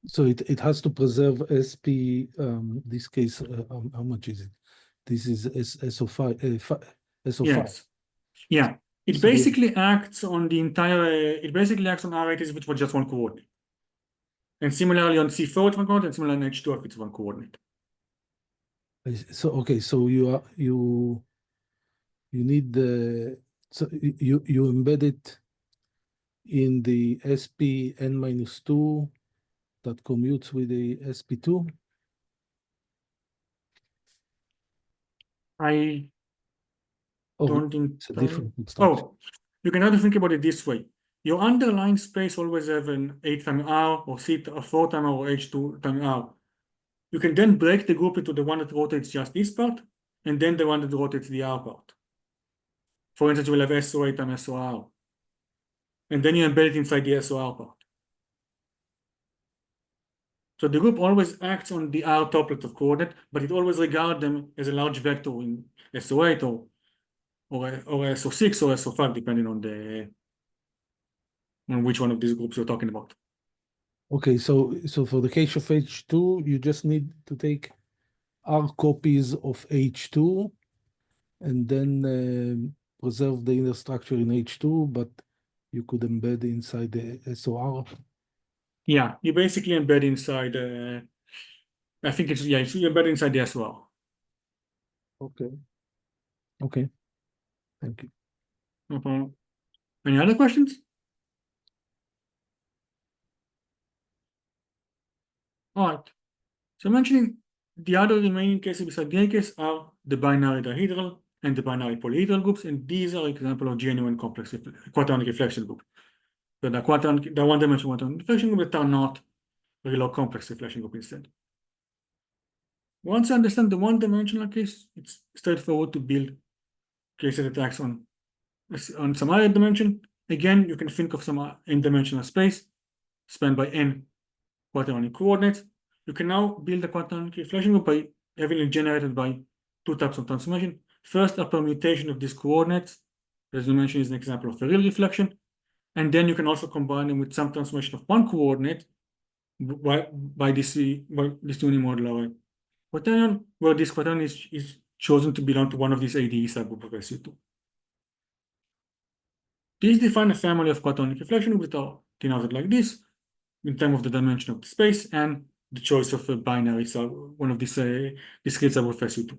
So it has to preserve SP. This case, how much is it? This is SO5. SO5. Yes. Yeah. It So basically acts on the entire. It basically acts on R80s which was just one coordinate, and similarly on C4 it's one coordinate, and similarly on H2 if it's one coordinate. So okay, so you need the you embed it in the SP n-2 that commutes with the SP2. I don't think it's a different construction. Oh, you can either think about it this way. Your underlying space always have an 8 times R or C or 4 times R or H2 times R. You can then break the group into the one that rotates just this part and then the one that rotates the R part. For instance, you will have SOA times SOR. And then you embed it inside the SOR part. So the group always acts on the R toplet of coordinate, but it always regards them as a large vector in SO8 or SO6 or SO5, depending on which one of these groups you're talking about. Okay, so for the case of H2, you just need to take R copies of H2 and then preserve the inner structure in H2, but you could embed inside the SOR. Yeah, you basically embed inside. I think it's you embed inside the SOR. Okay. Okay. Thank you. No problem. Any other questions? All right. So mentioning the other remaining cases besides the A case are the binary dihedral and the binary polyhedral groups, and these are examples of genuine complex quaternionic reflection group. So the one-dimensional quaternionic reflection group that are not real complex reflection group instead. Once you understand the one-dimensional case, it's straightforward to build cases that acts on some other dimension. Again, you can think of some n-dimensional space spanned by n quaternionic coordinates. You can now build a quaternionic reflection group by having it generated by two types of transformation. First, a permutation of these coordinates. As we mentioned, is an example of a real reflection. And then you can also combine them with some transformation of one coordinate by this unimodular quaternion, where this quaternion is chosen to belong to one of these ADE subgroup of SU2. These define a family of quaternionic reflection groups that are denoted like this, in terms of the dimension of the space and the choice of a binary one of these discrete subgroup of SU2.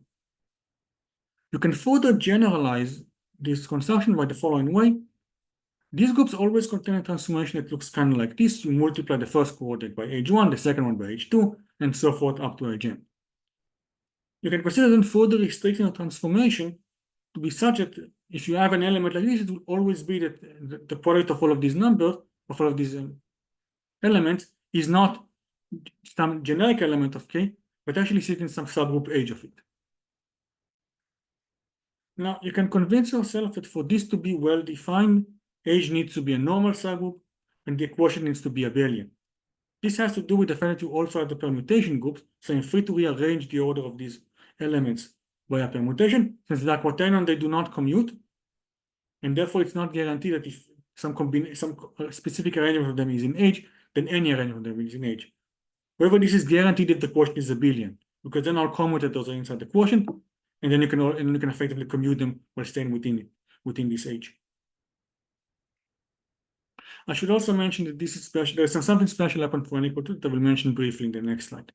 You can further generalize this construction by the following way. These groups always contain a transformation that looks kind of like this. You multiply the first coordinate by H1, the second one by H2, and so forth up to Hn. You can consider then further restricting a transformation to be such that if you have an element like this, it will always be that the product of all of these numbers, of all of these elements, is not some generic element of K, but actually sits in some subgroup H of it. Now, you can convince yourself that for this to be well defined, H needs to be a normal subgroup, and the equation needs to be abelian. This has to do with the fact that you also have the permutation groups, so I'm free to rearrange the order of these elements by a permutation. Since they are quaternion, they do not commute, and therefore it's not guaranteed that if some specific arrangement of them is in H, then any arrangement of them is in H. However, this is guaranteed if the quotient is abelian, because then all commutators are inside the quotient, and then you can effectively commute them while staying within this H. I should also mention that this is special. There's something special happened for n equal to that I will mention briefly in the next slide,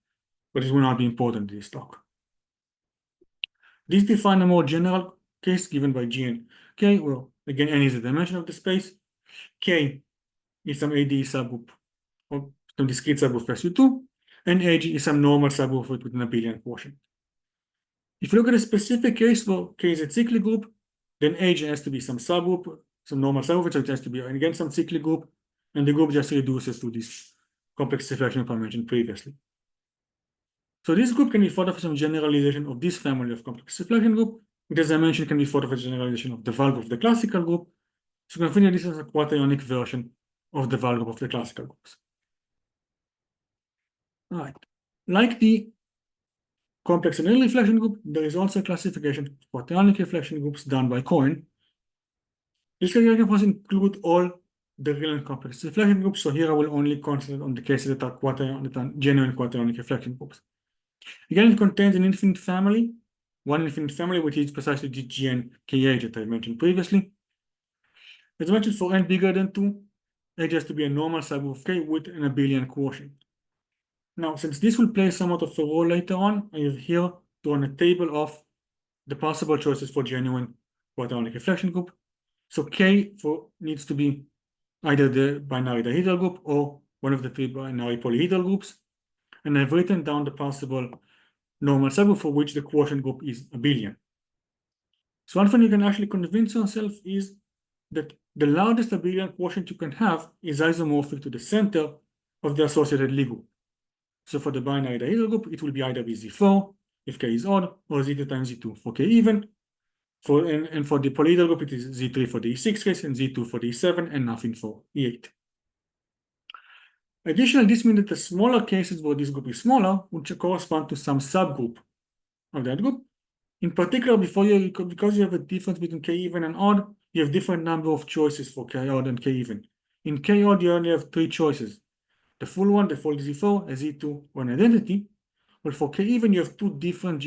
but it will not be important in this talk. This defines a more general case given by Gn. K, well, again, n is the dimension of the space. K is some AD subgroup or some discrete subgroup of SU2, and H is some normal subgroup with an abelian quotient. If you look at a specific case where K is a cyclic group, then H has to be some subgroup, some normal subgroup, so it has to be again some cyclic group, and the group just reduces to this complex reflection I mentioned previously. So this group can be thought of as some generalization of this family of complex reflection group, which, as I mentioned, can be thought of as a generalization of the Val group of the classical group. So you can think of this as a quaternionic version of the Val group of the classical groups. All right. Like the complex and real reflection group, there is also a classification of quaternionic reflection groups done by Cohen. This classification must include all the real and complex reflection groups. So here I will only concentrate on the cases that are genuine quaternionic reflection groups. Again, it contains an infinite family, one infinite family, which is precisely the Gn KH that I mentioned previously. As mentioned, for n bigger than 2, H has to be a normal subgroup of K with an abelian quotient. Now, since this will play somewhat of a role later on, I have here drawn a table of the possible choices for genuine quaternionic reflection group. So K needs to be either the binary dihedral group or one of the 3 binary polyhedral groups. And I've written down the possible normal subgroup for which the quotient group is abelian. So one thing you can actually convince yourself is that the largest abelian quotient you can have is isomorphic to the center of the associated Lie group. So for the binary dihedral group, it will be either Z4 if K is odd, or Z2 times Z2 for K even. And for the polyhedral group, it is Z3 for the E6 case and Z2 for the E7 and nothing for E8. Additionally, this means that the smaller cases where this group is smaller would correspond to some subgroup of that group. In particular, because you have a difference between K even and odd, you have different number of choices for K odd and K even. In K odd, you only have 3 choices. The full one, the full Z4, a Z2, or an identity. But for K even, you have 2 different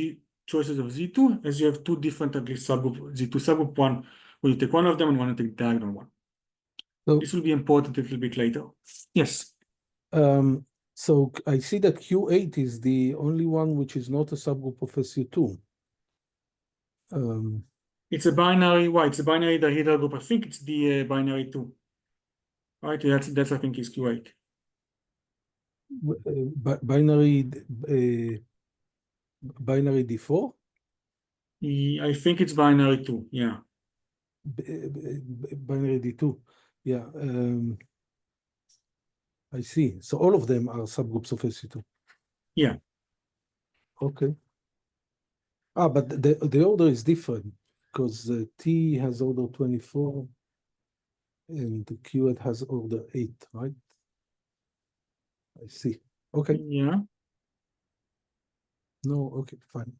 choices of Z2, as you have 2 different at least subgroup, Z2 subgroup one, where you take one of them and one to take the diagonal one. So this will be important a little bit later. Yes. So I see that Q8 is the only one which is not a subgroup of SU2. It's a binary, why? It's a binary dihedral group. I think it's the binary 2. Right? That's I think is Q8. Binary D4? I think it's binary 2, yeah. Binary D2, yeah. I see. So all of them are subgroups of SU2. Yeah. Okay. But the order is different because T has order 24 and the Q8 has order 8, right? I see. Okay. Yeah. No, okay, fine.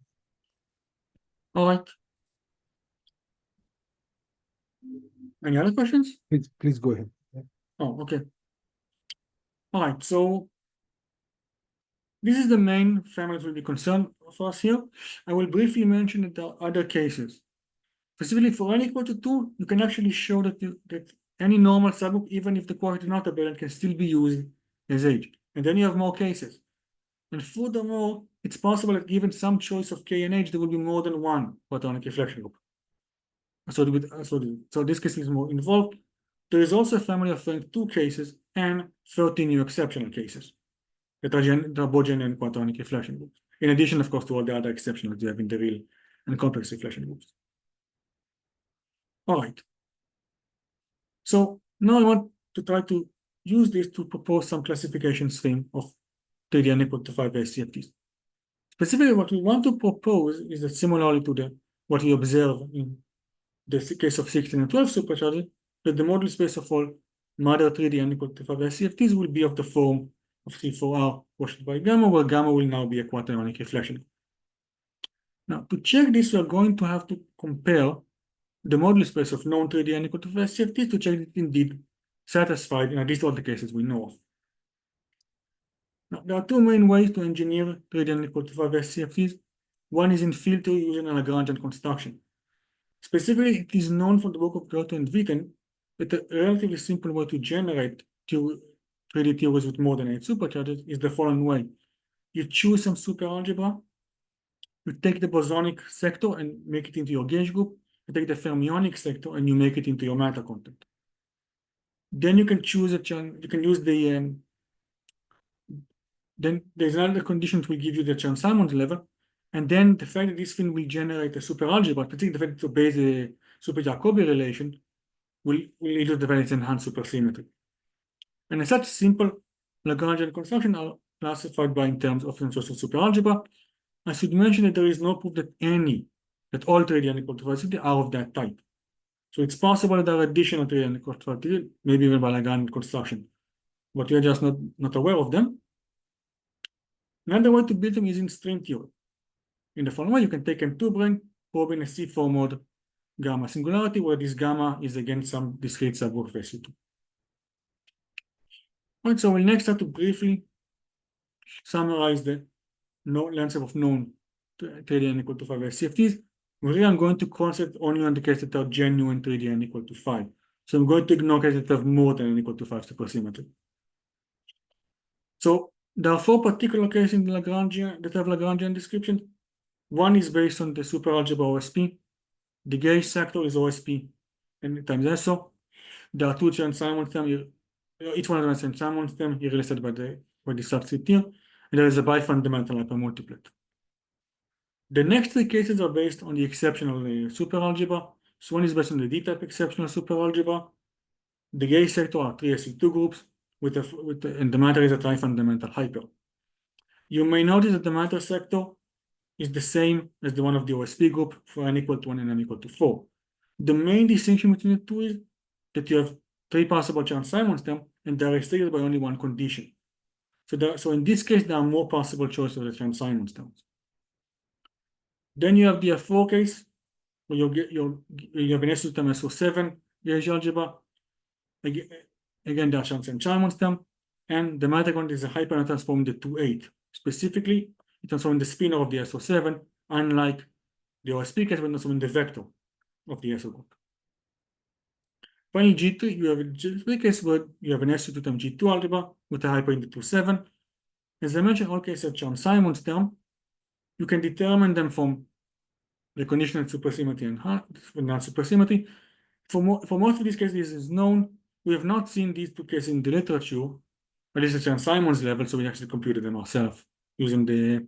All right. Any other questions? Please go ahead. Oh, okay. All right, so this is the main family that will be concerned for us here. I will briefly mention that there are other cases. Specifically for n equal to 2, you can actually show that any normal subgroup, even if the quotient is not abelian, can still be used as H. And then you have more cases. And furthermore, it's possible that given some choice of K and H, there will be more than one quaternionic reflection group. So this case is more involved. There is also a family of rank 2 cases and 30 new exceptional cases that are both genuine and quaternionic reflection groups. In addition, of course, to all the other exceptions you have in the real and complex reflection groups. All right. So now I want to try to use this to propose some classification scheme of 3D unequal to 5 SCFTs. Specifically, what we want to propose is that similarly to what we observe in the case of 16 and 12 supercharges, that the model space of all mother 3D unequal to 5 SCFTs will be of the form of C4R quotiented by gamma, where gamma will now be a quaternionic reflection. Now, to check this, we are going to have to compare the model space of known 3D unequal to 5 SCFTs to check it indeed satisfied in at least all the cases we know of. Now, there are two main ways to engineer 3D unequal to 5 SCFTs. One is in field theory using a Lagrangian construction. Specifically, it is known from the work of Goethe and Witten that a relatively simple way to generate 3D theories with more than 8 supercharges is the following way. You choose some superalgebra, you take the bosonic sector and make it into your gauge group, you take the fermionic sector and you make it into your matter content. Then you can choose you can use the then there's another condition that will give you the Chern-Simons level, and then the fact that this thing will generate a superalgebra, particularly the fact that it obeys the super-Jacobi relation, will lead to the fact it's enhanced supersymmetry. And as such, simple Lagrangian construction are classified by in terms of social superalgebra. I should mention that there is no proof that all 3D unequal to 5 are of that type. So it's possible that there are additional 3D unequal to 5, maybe even by Lagrangian construction, but we are just not aware of them. Another way to build them is in string theory. In the following way, you can take M2 brane, probe in a C4 mode gamma singularity, where this gamma is again some discrete subgroup of SU2. Right, so we'll next have to briefly summarize the landscape of known 3D unequal to 5 SCFTs. Really, I'm going to concentrate only on the cases that are genuine 3D unequal to 5. So I'm going to ignore cases that have more than n equal to 5 supersymmetry. So there are 4 particular cases in Lagrangian that have Lagrangian description. One is based on the superalgebra OSP. The gauge sector is OSP and times SO. There are 2 Chern-Simons terms here. Each one of them is Chern-Simons term here listed by the subscript here. And there is a bifundamental hypermultiplet. The next 3 cases are based on the exceptional superalgebra. So one is based on the D-type exceptional superalgebra. The gauge sector are 3 SU2 groups and the matter is a trifundamental hyper. You may notice that the matter sector is the same as the one of the OSP group for n equal to 1 and n equal to 4. The main distinction between the two is that you have 3 possible Chern-Simons terms and they are restricted by only one condition. So in this case, there are more possible choices of the Chern-Simons terms. Then you have the F4 case, where you have an SU term SO7 gauge algebra. Again, there are Chern-Simons term, and the matter content is a hyper transform the 2-8. Specifically, it transforms the spinor of the SO7, unlike the OSP case, but transforming the vector of the SO group. Finally, G3, you have a G3 case where you have an SU2 term G2 algebra with a hyper in the 2-7. As I mentioned, all cases are Chern-Simons term. You can determine them from the conditional supersymmetry and non-supersymmetry. For most of these cases, this is known. We have not seen these 2 cases in the literature, at least at Chern-Simons level, so we actually computed them ourselves using the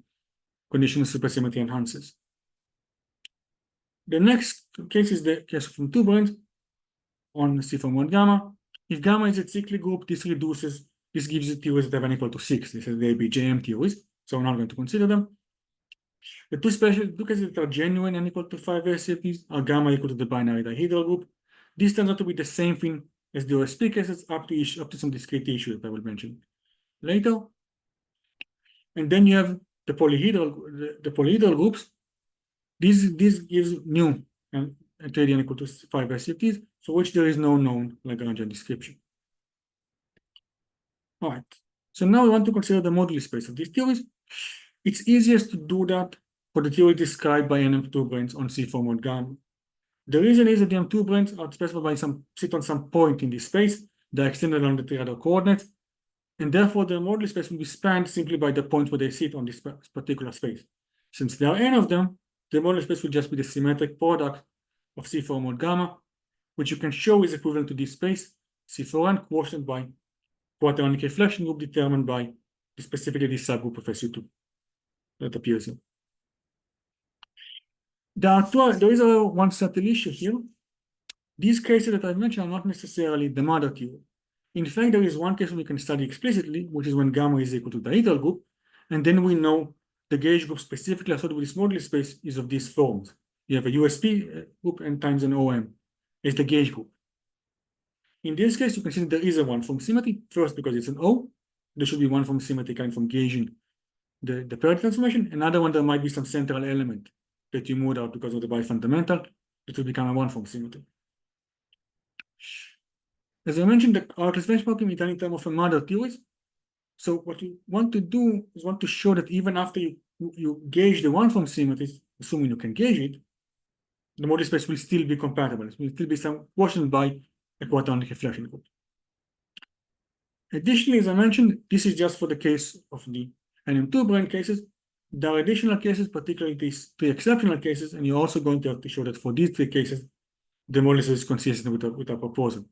conditional supersymmetry enhances. The next case is the case from 2 branes on C4 gamma. If gamma is a cyclic group, this gives you theories that have n equal to 6. This is the ABJM theories, so we're not going to consider them. The 2 cases that are genuine n equal to 5 SCFTs are gamma equal to the binary dihedral group. This turns out to be the same thing as the OSP cases up to some discrete issue that I will mention later. And then you have the polyhedral groups. This gives new and 3D n equal to 5 SCFTs, for which there is no known Lagrangian description. All right. So now we want to consider the moduli space of these theories. It's easiest to do that for the theory described by NM2 branes on C4 mod gamma. The reason is that the M2 branes are specified by sit on some point in this space. They're extended along the triadic coordinates, and therefore the moduli space will be spanned simply by the point where they sit on this particular space. Since there are n of them, the moduli space will just be the symmetric product of C4 mod gamma, which you can show is equivalent to this space C4n quotient by quaternionic reflection group determined by specifically this subgroup of SU2 that appears here. There is one subtle issue here. These cases that I've mentioned are not necessarily the mother theory. In fact, there is one case we can study explicitly, which is when gamma is equal to the idle group, and then we know the gauge group specifically associated with this moduli space is of these forms. You have a USP group and times an OM is the gauge group. In this case, you can see that there is a one-form symmetry. First, because it's an O, there should be one-form symmetry coming from gauging the parity transformation. Another one, there might be some central element that you moved out because of the bifundamental. It will become a one-form symmetry. As I mentioned, our classification problem is done in terms of a mother theories. So what you want to do is want to show that even after you gauge the one-form symmetries, assuming you can gauge it, the moduli space will still be compatible. It will still be some quotient by a quaternionic reflection group. Additionally, as I mentioned, this is just for the case of the NM2 brane cases. There are additional cases, particularly these three exceptional cases, and you're also going to have to show that for these three cases, the moduli space is consistent with our proposal.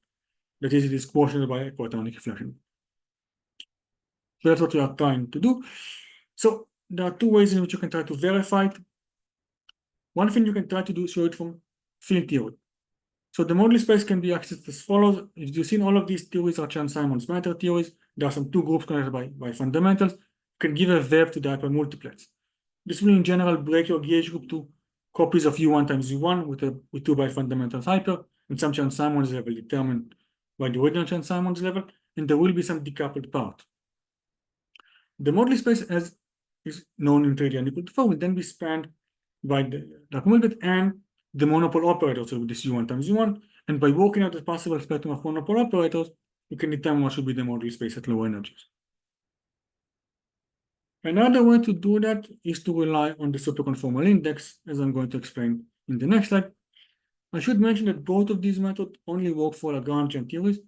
That is, it is quotient by a quaternionic reflection. So that's what we are trying to do. So there are two ways in which you can try to verify it. One thing you can try to do is show it from field theory. So the moduli space can be accessed as follows. If you've seen all of these theories are Chern-Simons matter theories, there are some two groups connected by fundamentals. You can give a verb to the hypermultiplets. This will in general break your gauge group to copies of U1 times U1 with two bifundamentals hyper, and some Chern-Simons level determined by the original Chern-Simons level, and there will be some decoupled part. The moduli space, as is known in 3D unequal to 4, will then be spanned by the multiplet and the monopole operators, so with this U1 times U1, and by working out the possible spectrum of monopole operators, you can determine what should be the moduli space at low energies. Another way to do that is to rely on the superconformal index, as I'm going to explain in the next slide. I should mention that both of these methods only work for Lagrangian theories.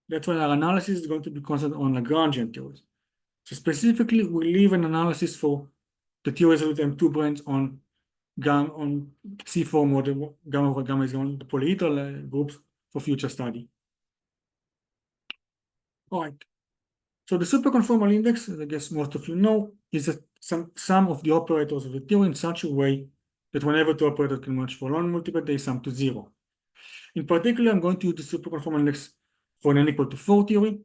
That's why our analysis is going to be concentrated on Lagrangian theories. So specifically, we leave an analysis for the theories with M2 branes on C4 model, gamma over gamma is on the polyhedral groups for future study. All right. So the superconformal index, as I guess most of you know, is some sum of the operators of the theory in such a way that whenever two operators can merge for one multiplet, they sum to 0. In particular, I'm going to use the superconformal index for an n equal to 4 theory.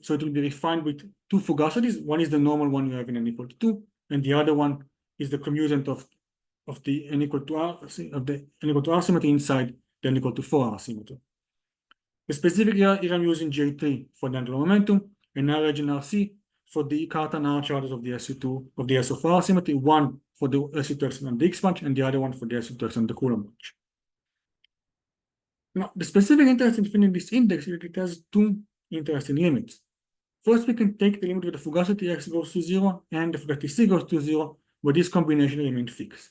So it will be refined with two fugacities. One is the normal one you have in n equal to 2, and the other one is the commutant of the n equal to r of the n equal to r symmetry inside the n equal to 4r symmetry. Specifically, here I'm using J3 for the angular momentum and R region RC for the Cartan R charges of the SU2 of the S of R symmetry, one for the SU2 extent and the X bunch, and the other one for the SU2 extent and the Coulomb bunch. Now, the specific interest in finding this index is that it has two interesting limits. First, we can take the limit where the fugacity X goes to 0 and the fugacity C goes to 0, where this combination remains fixed.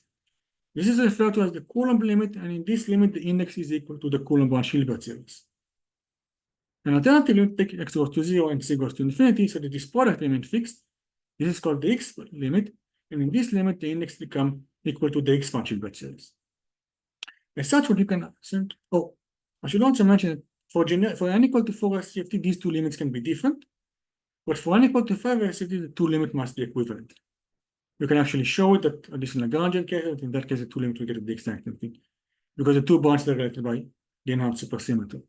This is referred to as the Coulomb limit, and in this limit, the index is equal to the Coulomb branch Hilbert series. An alternative limit, take X goes to 0 and C goes to infinity, so that this product remains fixed. This is called the X limit, and in this limit, the index becomes equal to the X branch Hilbert series. As such, what you can I should also mention that for n equal to 4 SCFT, these two limits can be different, but for n equal to 5 SCFT, the two limits must be equivalent. You can actually show it that this is a Lagrangian case, and in that case, the two limits will get the exact same thing, because the two branches are related by the enhanced supersymmetry.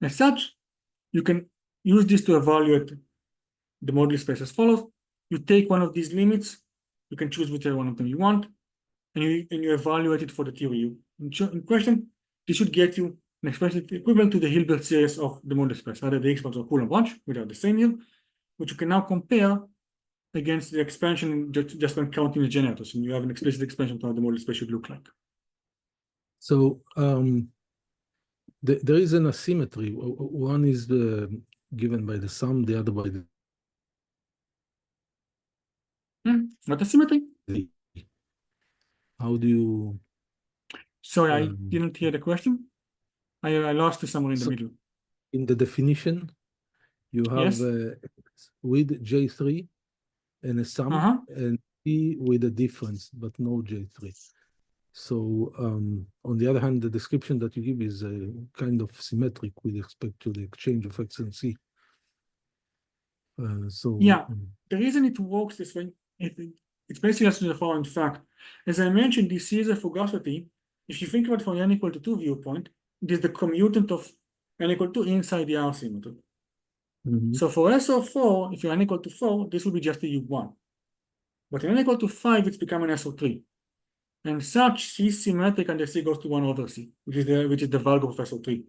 As such, you can use this to evaluate the moduli space as follows. You take one of these limits, you can choose whichever one of them you want, and you evaluate it for the theory in question. This should get you an expression equivalent to the Hilbert series of the moduli space, either the X branch or Coulomb branch, which are the same here, which you can now compare against the expansion just when counting the generators, and you have an explicit expansion to how the moduli space should look like. So there is an asymmetry. One is given by the sum, the other by the Not asymmetry? How do you? Sorry, I didn't hear the question. I lost it somewhere in the middle. In the definition, you have with J3 and a sum and P with a difference, but no J3. So on the other hand, the description that you give is kind of symmetric with respect to the exchange of X and C. Yeah, the reason it works this way, it's basically as to the following fact. As I mentioned, this Caesar fugacity, if you think about it from n equal to 2 viewpoint, it is the commutant of n equal to 2 inside the R symmetry. So for SO4, if you're n equal to 4, this will be just a U1. But in n equal to 5, it's becoming SO3. And such, C is symmetric and the C goes to 1 over C, which is the value of SO3.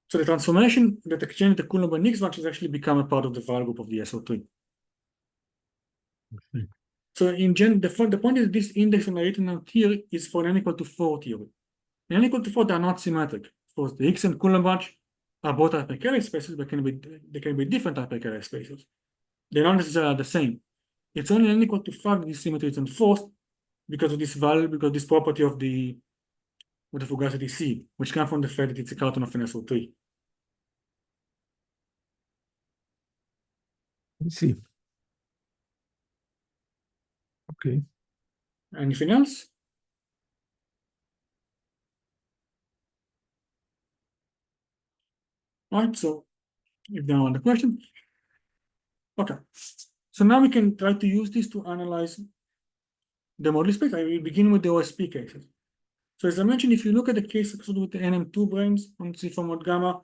So the transformation that exchanges the Coulomb and Nix functions actually become a part of the Val group of the SO3. So in general, the point is this index on written out here is for n equal to 4 theory. In n equal to 4, they are not symmetric. Of course, the X and Coulomb branch are both hypercarrier spaces, but they can be different hypercarrier spaces. They're not necessarily the same. It's only n equal to 5 that this symmetry is enforced because of this value, because this property of the fugacity C, which comes from the fact that it's a carton of an SO3. I see. Okay. Anything else? All right, so if there are other questions. Okay, so now we can try to use this to analyze the model space. I will begin with the OSP cases. So as I mentioned, if you look at the case with the NM2 branes on C4 mod gamma,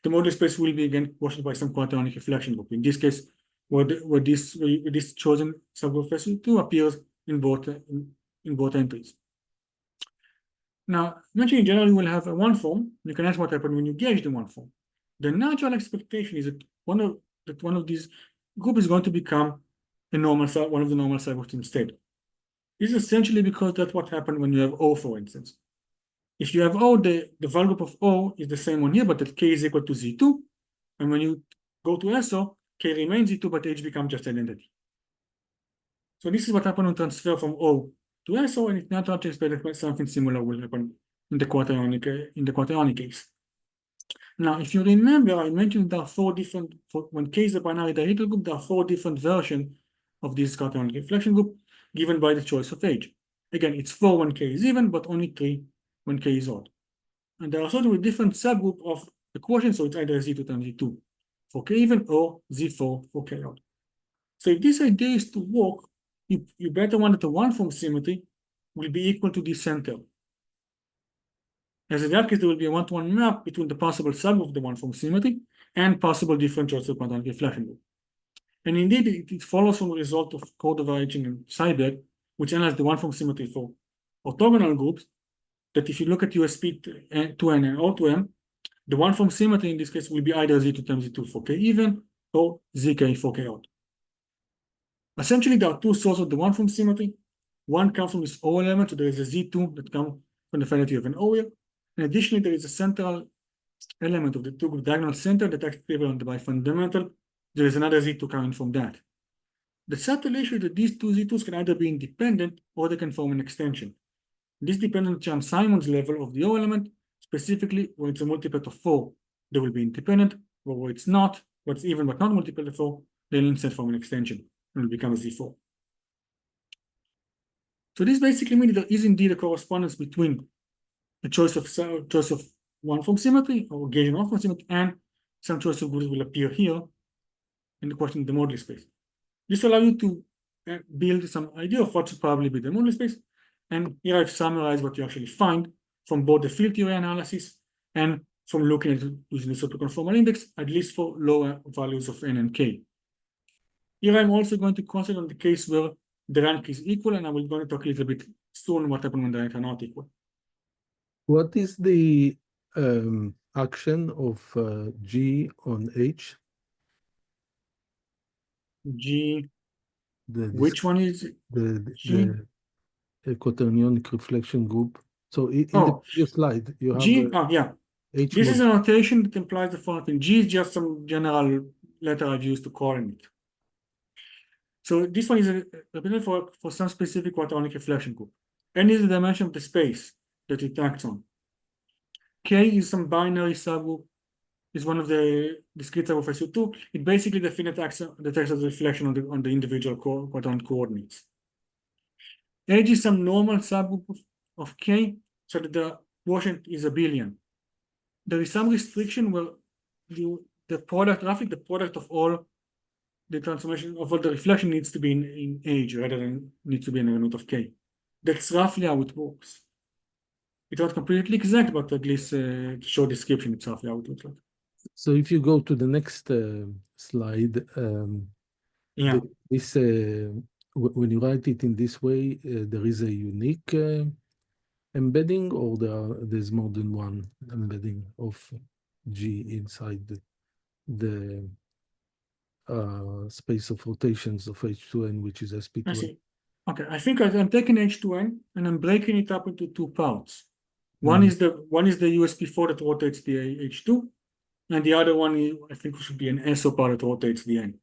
the model space will be again quotiented by some quaternionic reflection group. In this case, where this chosen subgroup of SU2 appears in both entries. Now, mentioning in general, you will have a one form. You can ask what happens when you gauge the one form. The natural expectation is that one of these group is going to become one of the normal subgroups instead. This is essentially because that's what happened when you have O, for instance. If you have O, the Val group of O is the same one here, but that K is equal to Z2. And when you go to SO, K remains Z2, but H becomes just identity. So this is what happened when transfer from O to SO, and it's natural to expect that something similar will happen in the quaternionic case. Now, if you remember, I mentioned there are when K is a binary diagonal group, there are 4 different versions of this quaternionic reflection group given by the choice of H. Again, it's 4 when K is even, but only 3 when K is odd. And there are sort of a different subgroup of the quotient, so it's either Z2 times Z2 for K even or Z4 for K odd. So if this idea is to work, you better want that the one form symmetry will be equal to the center. As in that case, there will be a one-to-one map between the possible subgroup of the one form symmetry and possible different choices of quaternionic reflection group. And indeed, it follows from the result of Cordova-Etching and Seiberg, which analyzed the one form symmetry for orthogonal groups, that if you look at USP 2n and O2m, the one form symmetry in this case will be either Z2 times Z2 for K even or ZK for K odd. Essentially, there are 2 sources of the one form symmetry. One comes from this O element, so there is a Z2 that comes from the finality of an O here. And additionally, there is a central element of the 2 diagonal center that acts equivalent by fundamental. There is another Z2 coming from that. The subtle issue is that these 2 Z2s can either be independent or they can form an extension. This depends on Simon's level of the O element, specifically when it's a multiplet of 4, they will be independent, or where it's not, where it's even but not multiplet of 4, they'll instead form an extension and will become a Z4. So this basically means there is indeed a correspondence between the choice of one form symmetry or gauging one form symmetry and some choice of groups will appear here in the question of the model space. This allows you to build some idea of what should probably be the model space. And here I've summarized what you actually find from both the field theory analysis and from looking at using the superconformal index, at least for lower values of n and k. Here I'm also going to concentrate on the case where the rank is equal, and I will going to talk a little bit soon what happens when the rank are not equal. What is the action of G on H? G, which one is G? The quaternionic reflection group. So in the previous slide, you have G. Yeah. H this is a notation that implies the following. G is just some general letter I've used to call it. So this one is represented for some specific quaternionic reflection group. N is the dimension of the space that it acts on. K is some binary subgroup, is one of the discrete subgroup of SU2. It basically defines the text as a reflection on the individual quaternionic coordinates. H is some normal subgroup of K, so that the quotient is a billion. There is some restriction where the product, roughly the product of all the transformation of all the reflection needs to be in H rather than needs to be in a root of K. That's roughly how it works. It's not completely exact, but at least short description, it's roughly how it looks like. So if you go to the next slide, Yeah. when you write it in this way, there is a unique embedding, or there's more than one embedding of G inside the space of rotations of H2n, which is SP2n. I see. Okay, I think I'm taking H2n and I'm breaking it up into two parts. One is the USP4 that rotates the H2, and the other one I think should be an SO part that rotates the N.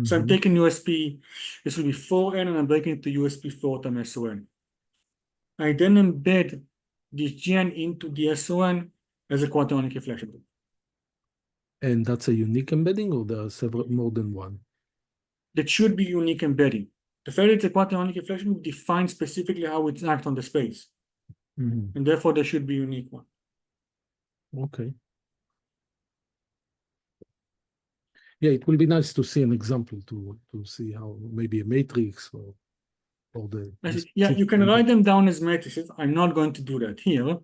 So I'm taking USP, this will be 4N, and I'm breaking it to USP4 times SON. I then embed this GN into the SON as a quaternionic reflection group. And that's a unique embedding, or there are several, more than one? That should be unique embedding. The fact that it's a quaternionic reflection group defines specifically how it acts on the space. And therefore there should be a unique one. Okay. Yeah, it will be nice to see an example to see how maybe a matrix or the. Yeah, you can write them down as matrices. I'm not going to do that here,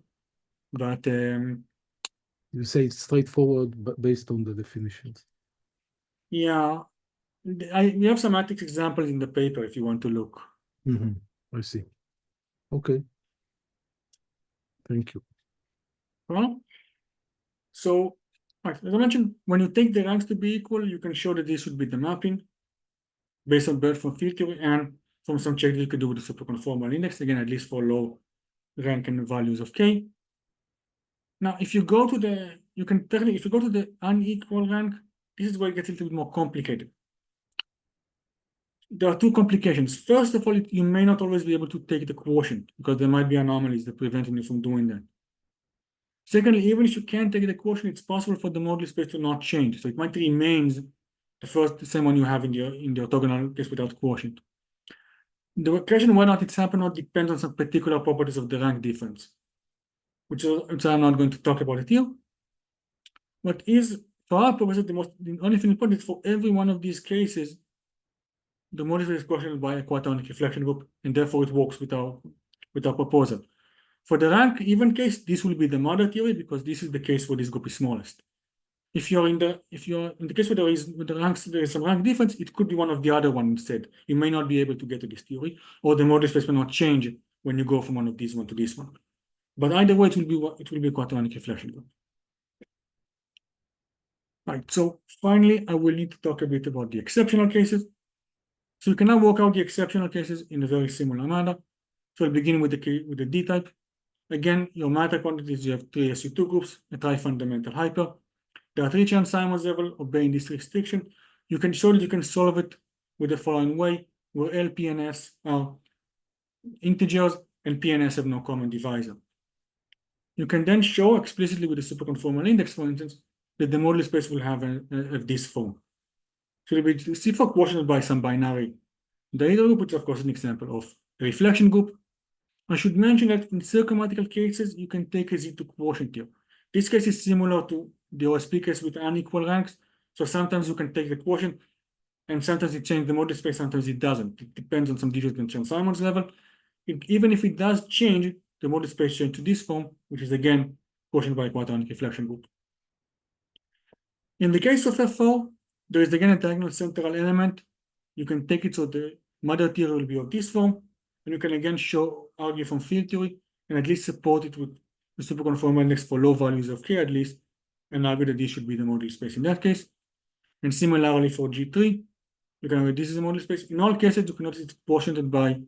but you say it's straightforward, but based on the definitions. Yeah, we have some matrix examples in the paper if you want to look. I see. Okay. Thank you. Well, so as I mentioned, when you take the ranks to be equal, you can show that this should be the mapping based on Bird from field theory and from some check that you could do with the superconformal index, again, at least for low rank and values of K. Now, if you go to the, if you go to the unequal rank, this is where it gets a little bit more complicated. There are two complications. First of all, you may not always be able to take the quotient because there might be anomalies that prevent you from doing that. Secondly, even if you can take the quotient, it's possible for the moduli space to not change. So it might remain the same one you have in the orthogonal case without quotient. The question whether or not it's happened or not depends on some particular properties of the rank difference, which I'm not going to talk about it here. What is, for our purposes, the only thing important is for every one of these cases, the moduli space is quotiented by a quaternionic reflection group, and therefore it works with our proposal. For the rank even case, this will be the mother theory because this is the case where this group is smallest. If you're in the case where there is some rank difference, it could be one of the other one instead. You may not be able to get to this theory, or the moduli space will not change when you go from one of these one to this one. But either way, it will be a quaternionic reflection group. Right. So finally, I will need to talk a bit about the exceptional cases. So you can now work out the exceptional cases in a very similar manner. So I'll begin with the D type. Again, your matter quantities, you have three SU2 groups, a tri-fundamental hyper. There are three Chern-Simons level obeying this restriction. You can show that you can solve it with the following way, where L, P, and S are integers, and P and S have no common divisor. You can then show explicitly with the superconformal index, for instance, that the moduli space will have this form. So it will be C4 quotiented by some binary data group, which is of course an example of a reflection group. I should mention that in circummathematical cases, you can take a Z2 quotient here. This case is similar to the OSP case with unequal ranks. So sometimes you can take the quotient, and sometimes it changes the moduli space, sometimes it doesn't. It depends on some difference in Chern-Simons level. Even if it does change, the moduli space changes to this form, which is again quotiented by a quaternionic reflection group. In the case of F4, there is again a diagonal central element. You can take it so the mother theory will be of this form, and you can again argue from field theory and at least support it with the superconformal index for low values of K at least, and argue that this should be the moduli space in that case. And similarly for G3, you can argue this is a moduli space. In all cases, you can notice it's quotiented by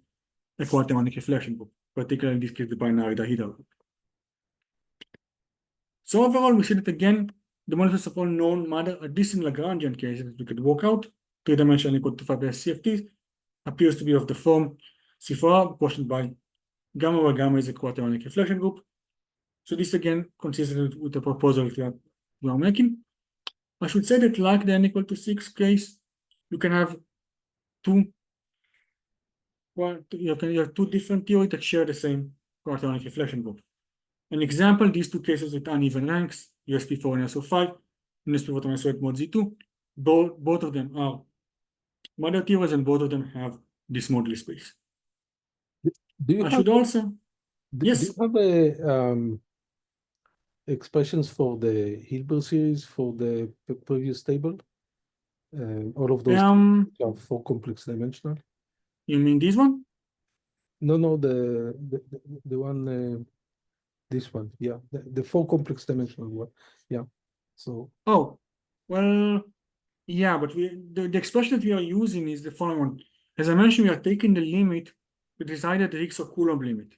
a quaternionic reflection group, particularly in this case, the binary dihedral group. So overall, we see that again, the moduli of all known matter are distinct Lagrangian cases that we could work out, 3-dimensional equal to 5 SCFTs, appears to be of the form C4R quotiented by gamma, where gamma is a quaternionic reflection group. So this again consistent with the proposal that we are making. I should say that like the n equal to 6 case, you can have two you have two different theories that share the same quaternionic reflection group. An example, these two cases with uneven ranks, USP4 and SO5, and USP4 and SO8 mod Z2, both of them are mother theories and both of them have this moduli space. Do you I have should also, do yes, you have a expressions for the Hilbert series for the previous table? All of those are four complex dimensional. you mean this one? No, the one this one, yeah, the four complex dimensional one, yeah. So Oh, well, yeah, but the expression that we are using is the following one. As I mentioned, we are taking the limit that is either the Higgs or Coulomb limit.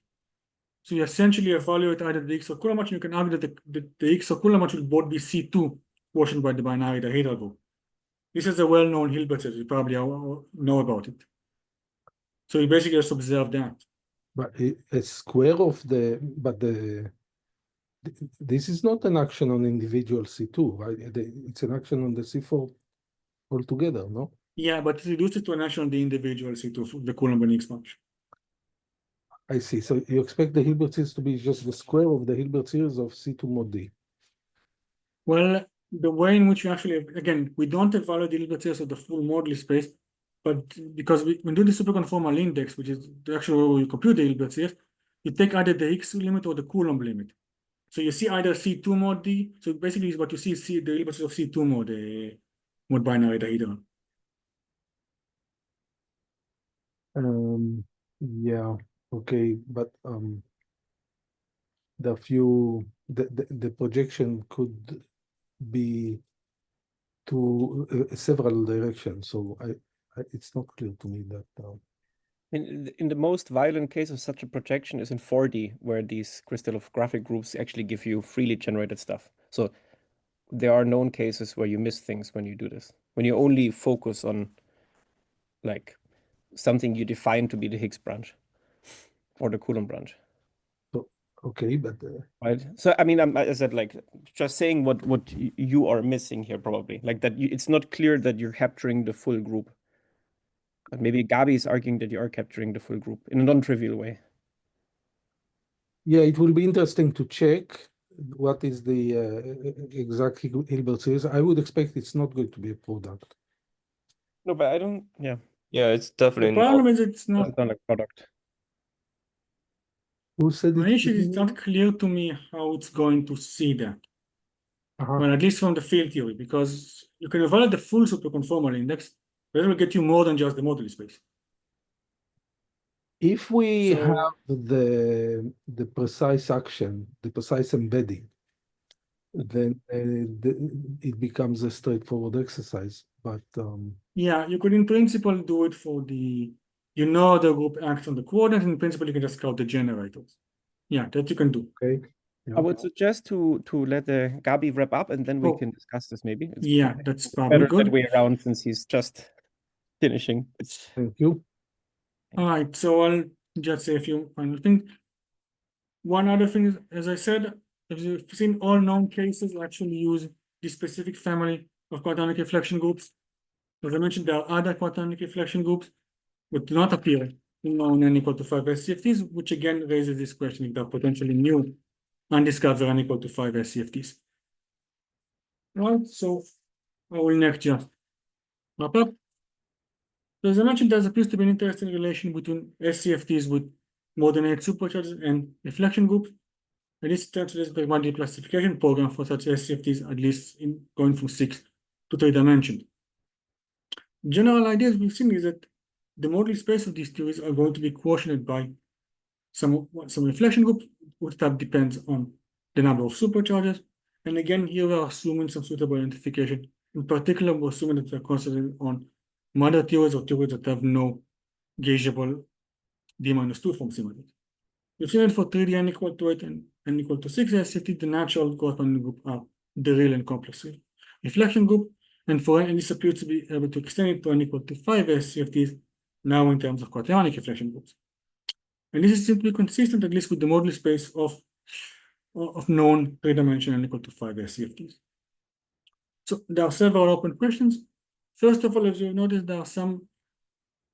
So you essentially evaluate either the Higgs or Coulomb match, and you can argue that the Higgs or Coulomb match will both be C2 quotient by the binary dihedral group. This is a well-known Hilbert set. You probably know about it. So you basically just observe that. but a square of this is not an action on individual C2, right? It's an action on the C4 altogether, no? Yeah, but it's reduced to an action on the individual C2, the Coulomb and Higgs match. I see. So you expect the Hilbert series to be just the square of the Hilbert series of C2 mod D. Well, the way in which we actually, again, we don't evaluate the Hilbert series of the full moduli space, but because we do the superconformal index, which is the actual way we compute the Hilbert series, you take either the Higgs limit or the Coulomb limit. So you see either C2 mod D. So basically, what you see is the Hilbert series of C2 mod binary dihedral. Yeah, okay, but the projection could be to several directions, so it's not clear to me that In the most violent case of such a projection is in 4D, where these crystallographic groups actually give you freely generated stuff. So there are known cases where you miss things when you do this. When you only focus on like something you define to be the Higgs branch or the Coulomb branch. so okay, but right. So I mean, I said like just saying what you are missing here probably like that. It's not clear that you're capturing the full group. But maybe Gabi is arguing that you are capturing the full group in a non-trivial way. yeah, it will be interesting to check what is the exact Hilbert series. I would expect it's not going to be a product. No, but I don't. Yeah, Yeah, it's The definitely problem not. is it's not. it's not like product. Who said it? It's not clear to me how it's going to see that. Well, at least from the field theory, because you can evaluate the full superconformal index, but it will get you more than just the moduli space. If we So- have the precise action, the precise embedding, then it becomes a straightforward exercise. But yeah, you could in principle do it for the, the group acts on the coordinate, and in principle you can just count the generators. Yeah, that you can do. okay, I would suggest to let the Gabi wrap up, and then we can discuss this. Maybe it's Yeah, that's probably better good. that way around since he's just finishing. thank you. All right, so I'll just say a few final things. One other thing is, as I said, as you've seen, all known cases actually use this specific family of quaternionic reflection groups. As I mentioned, there are other quaternionic reflection groups, but do not appear in n equal to 5 SCFTs, which again raises this question if there are potentially new undiscovered n equal to 5 SCFTs. All right, so I will next just wrap up. So as I mentioned, there appears to be an interesting relation between SCFTs with more than 8 supercharges and reflection groups. And this translates by one classification program for such SCFTs, at least in going from 6 to 3 dimensions. General ideas we've seen is that the moduli space of these theories are going to be quotiented by some reflection group, which type depends on the number of supercharges. And again, here we are assuming some suitable identification. In particular, we're assuming that they're concentrated on mother theories or theories that have no gaugeable d-2 form symmetry. We've seen it for 3D n equal to 8 and n equal to 6 SCFT, the natural corresponding group are the real and complex reflection group. And for n, this appears to be able to extend it to n equal to 5 SCFTs, now in terms of quaternionic reflection groups. And this is simply consistent, at least with the moduli space of known 3-dimensional n equal to 5 SCFTs. So there are several open questions. First of all, as you've noticed, there are some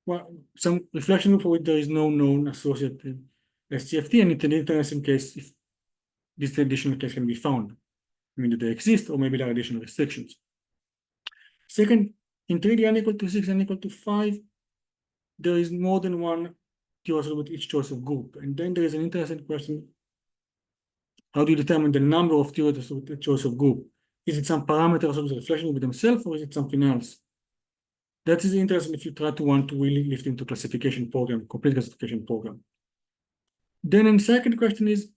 well, some reflection group for which there is no known associated SCFT, and it's an interesting case if this additional case can be found. I mean, that they exist, or maybe there are additional restrictions. Second, in 3D n equal to 6 and equal to 5, there is more than one choice with each choice of group. And then there is an interesting question: how do you determine the number of theories with the choice of group? Is it some parameters of the reflection group themselves, or is it something else? That is interesting if you try to want to really lift into classification program, complete classification program. Then, the second question is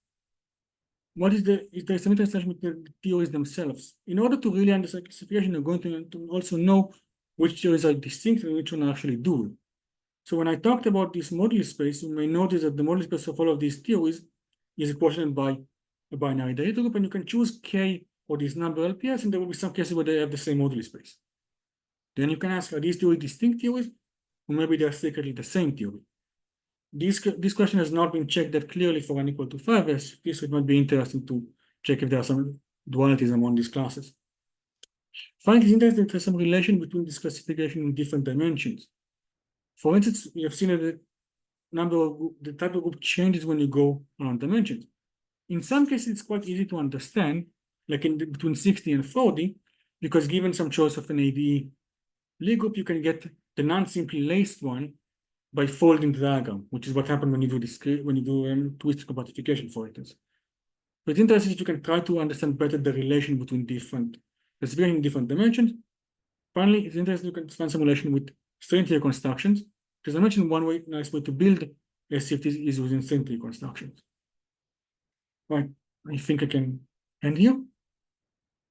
there some intersection with the theories themselves? In order to really understand classification, you're going to also know which theories are distinct and which one are actually dual. So when I talked about this model space, you may notice that the model space of all of these theories is equationed by a binary data group, and you can choose K or this number LPS, and there will be some cases where they have the same model space. Then you can ask, are these theories distinct theories, or maybe they're secretly the same theory? This question has not been checked that clearly for n equal to 5, as this would not be interesting to check if there are some dualities among these classes. Finally, it's interesting to have some relation between this classification in different dimensions. For instance, we have seen that the type of group changes when you go around dimensions. In some cases, it's quite easy to understand, like between 60 and 40, because given some choice of an ADE Lie group, you can get the non-simply laced one by folding the diagram, which is what happens when you do discrete, when you do twisted quantification, for instance. So it's interesting that you can try to understand better the relation between different dimensions. Finally, it's interesting you can find some relation with string theory constructions, because I mentioned one nice way to build SCFTs is using string theory constructions. Right, I think I can end here.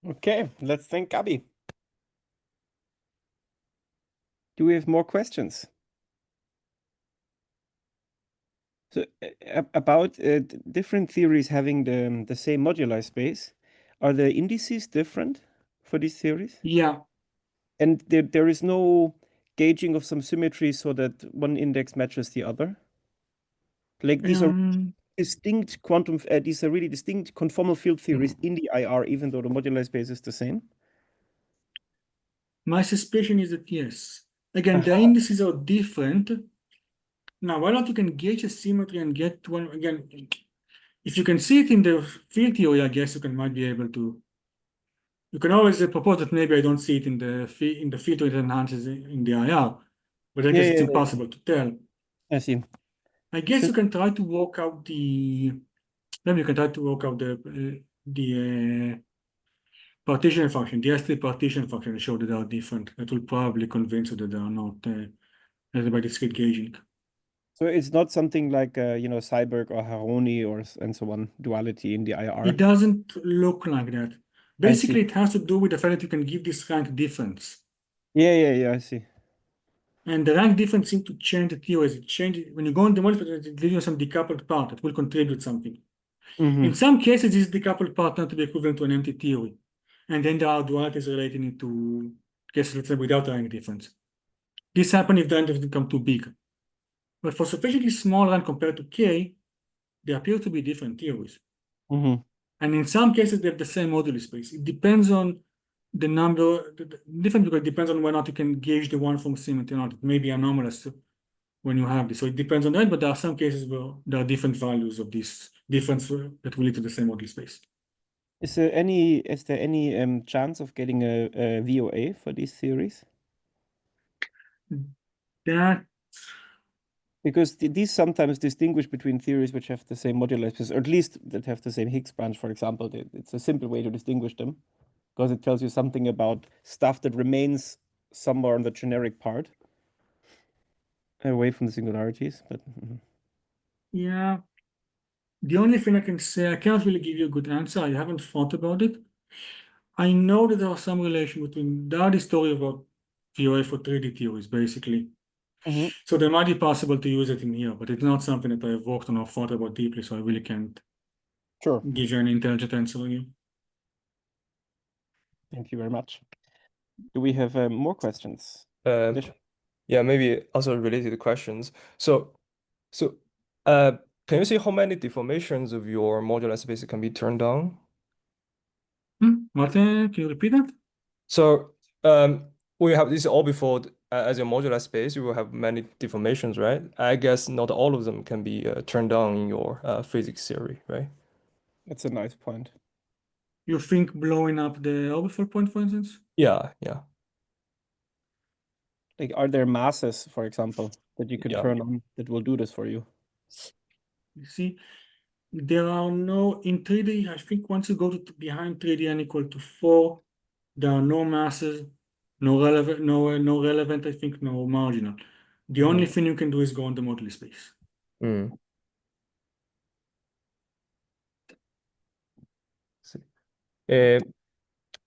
Okay, let's thank Gabi. Do we have more questions? So about different theories having the same moduli space, are the indices different for these theories? Yeah. And there is no gauging of some symmetry so that one index matches the other? Like these are distinct these are really distinct conformal field theories in the IR, even though the moduli space is the same? My suspicion is that yes. Again, the indices are different. Now, why not you can gauge a symmetry and get one again? If you can see it in the field theory, I guess might be able to. You can always propose that maybe I don't see it in the field theory that enhances in the IR, but I guess it's impossible to tell. I see. I guess you can try to work out the. Maybe you can try to work out the partition function, the S3 partition function, and show that they are different. That will probably convince you that they are not by discrete gauging. So it's not something like Seiberg or Haroni and so on, duality in the IR? It doesn't look like that. Basically, it has to do with the fact that you can give this rank difference. Yeah, I see. And the rank difference seems to change the theories. It changes when you go on the model, it gives you some decoupled part that will contribute something. In some cases, this decoupled part not to be equivalent to an empty theory. And then there are dualities relating to cases, let's say, without a rank difference. This happens if the rank difference becomes too big. But for sufficiently small rank compared to K, they appear to be different theories. And in some cases, they have the same moduli space. It depends on the number, different because it depends on whether or not you can gauge the one from symmetry or not. It may be anomalous when you have this. So it depends on that, but there are some cases where there are different values of this difference that will lead to the same moduli space. Is there any chance of getting a VOA for these theories? Because these sometimes distinguish between theories which have the same moduli space, or at least that have the same Higgs branch, for example. It's a simple way to distinguish them, because it tells you something about stuff that remains somewhere on the generic part, away from the singularities. But yeah, the only thing I can say, I cannot really give you a good answer. I haven't thought about it. I know that there are some relation between the story about VOA for 3D theories, basically. So there might be possible to use it in here, but it's not something that I've worked on or thought about deeply, so I really can't give you an intelligent answer on you. Thank you very much. Do we have more questions? Yeah, maybe also related questions. So, can you say how many deformations of your modular space can be turned down? What? Can you repeat that? So, we have this orbifold as your modular space, you will have many deformations, right? I guess not all of them can be turned on in your physics theory, right? That's a nice point. You think blowing up the orbifold point, for instance? Yeah. Like, are there masses, for example, that you can Yeah. turn on that will do this for you? You see, there are no, in 3D, I think once you go to behind 3D n equal to 4, there are no masses, no relevant, I think, no marginal. The only thing you can do is go on the moduli space. Mm.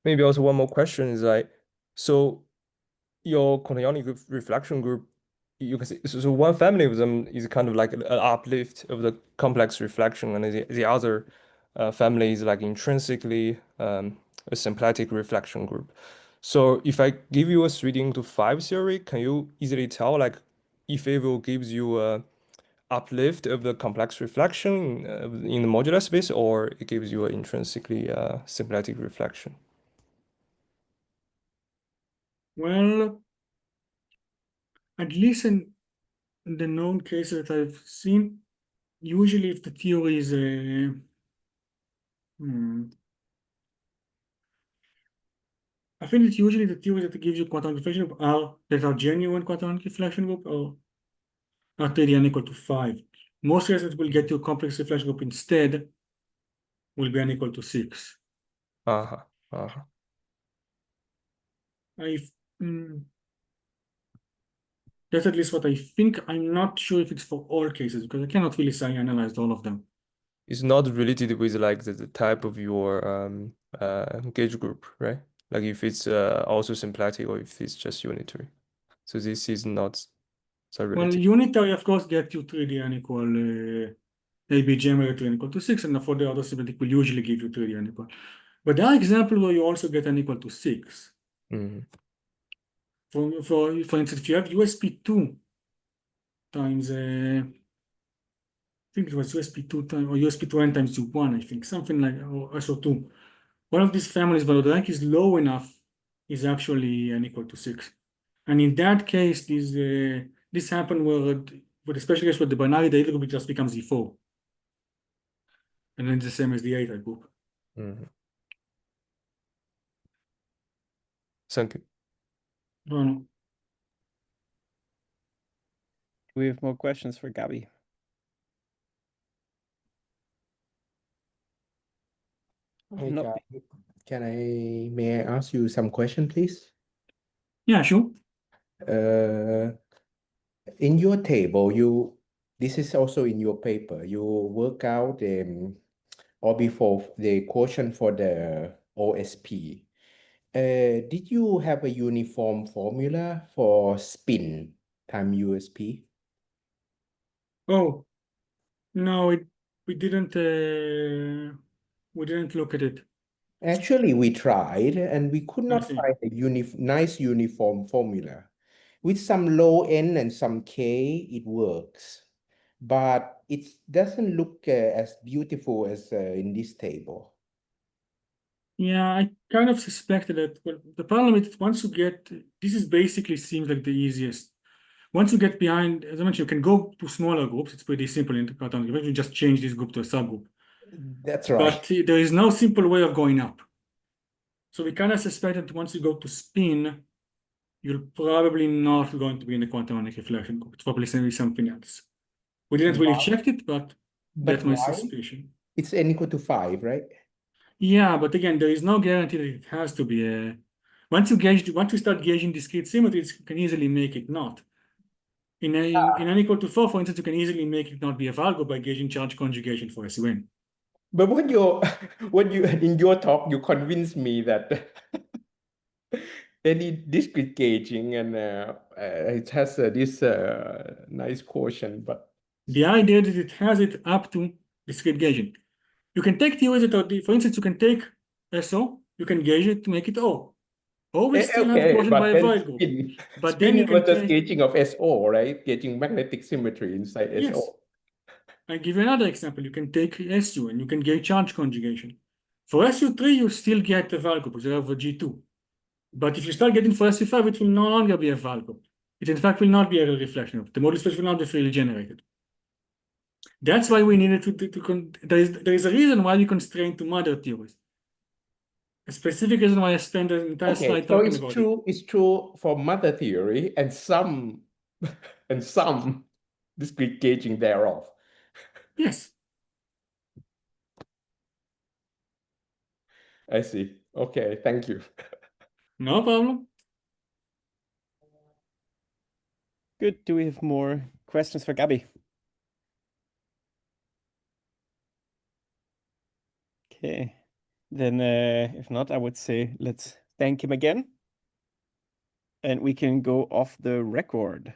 Maybe also one more question is like, so your quaternionic reflection group, you can see, so one family of them is kind of like an uplift of the complex reflection, and the other family is like intrinsically a symplectic reflection group. So if I give you a 3D into 5 theory, can you easily tell like if it will gives you a uplift of the complex reflection in the modular space, or it gives you an intrinsically symplectic reflection? Well, at least in the known cases that I've seen, usually if the theory is I think it's usually the theory that gives you quaternionic reflection group that are genuine quaternionic reflection group or are 3D n equal to 5. Most cases will get you a complex reflection group instead will be n equal to 6. That's at least what I think. I'm not sure if it's for all cases because I cannot really say I analyzed all of them. It's not related with like the type of your gauge group, right? Like if it's also symplectic or if it's just unitary. So this is not so Well, related. unitary, of course, get you 3D n equal AB generator n equal to 6, and for the other symmetric will usually give you 3D n equal. But there are examples where you also get n equal to 6. Mhm. For instance, if you have USP2 times I think it was USP2 times or USP2n times U1, I think, something like or SO2. One of these families where the rank is low enough is actually n equal to 6. And in that case, this happened with the special case where the binary data group just becomes E4. And then it's the same as the A type group. Mhm. Thank you. No. We have more questions for Gabi. Hey, No. Gabi, may I ask you some question, please? Yeah, sure. In your table, this is also in your paper, you work out or before the quotient for the OSP. Did you have a uniform formula for spin time USP? Oh, no, we didn't look at it. Actually, we tried and we could I not see. find a nice uniform formula. With some low n and some k, it works, but it doesn't look as beautiful as in this table. Yeah, I kind of suspected it. But the problem is once you get, this is basically seems like the easiest. Once you get behind, as I mentioned, you can go to smaller groups. It's pretty simple in quaternion. You just change this group to a subgroup. That's right. But there is no simple way of going up. So we kind of suspect that once you go to spin, you're probably not going to be in the quaternionic reflection group. It's probably going to be something else. We didn't really check it, but that's my why? suspicion. It's n equal to 5, right? Yeah, but again, there is no guarantee that it has to be a. Once you start gauging discrete symmetries, you can easily make it not. In n equal to 4, for instance, you can easily make it not be a Valgo by gauging charge conjugation for SUN. But when you in your talk, you convinced me that any discrete gauging and it has this nice quotient, but The idea that it has it up to discrete gauging. You can take theories that are, for instance, you can take SO, you can gauge it to make it O. O will still have okay, quotient by but a then void group. But then spin you can versus take, gauging of SO, right? Gauging magnetic symmetry inside yes. SO. I give you another example. You can take SU and you can gauge charge conjugation. For SU3, you still get a Val group because you have a G2. But if you start getting for SU5, it will no longer be a Val group. it in fact will not be a real reflection. The model space will not be freely generated. That's why we needed there is a reason why we constrain to mother theories. A specific reason why I spent the entire Okay, slide so talking it's about it. true. It's true for mother theory and some and some discrete gauging thereof. Yes. I see. Okay, thank you. No problem. Good. Do we have more questions for Gabi? Okay. Then if not, I would say let's thank him again. And we can go off the record.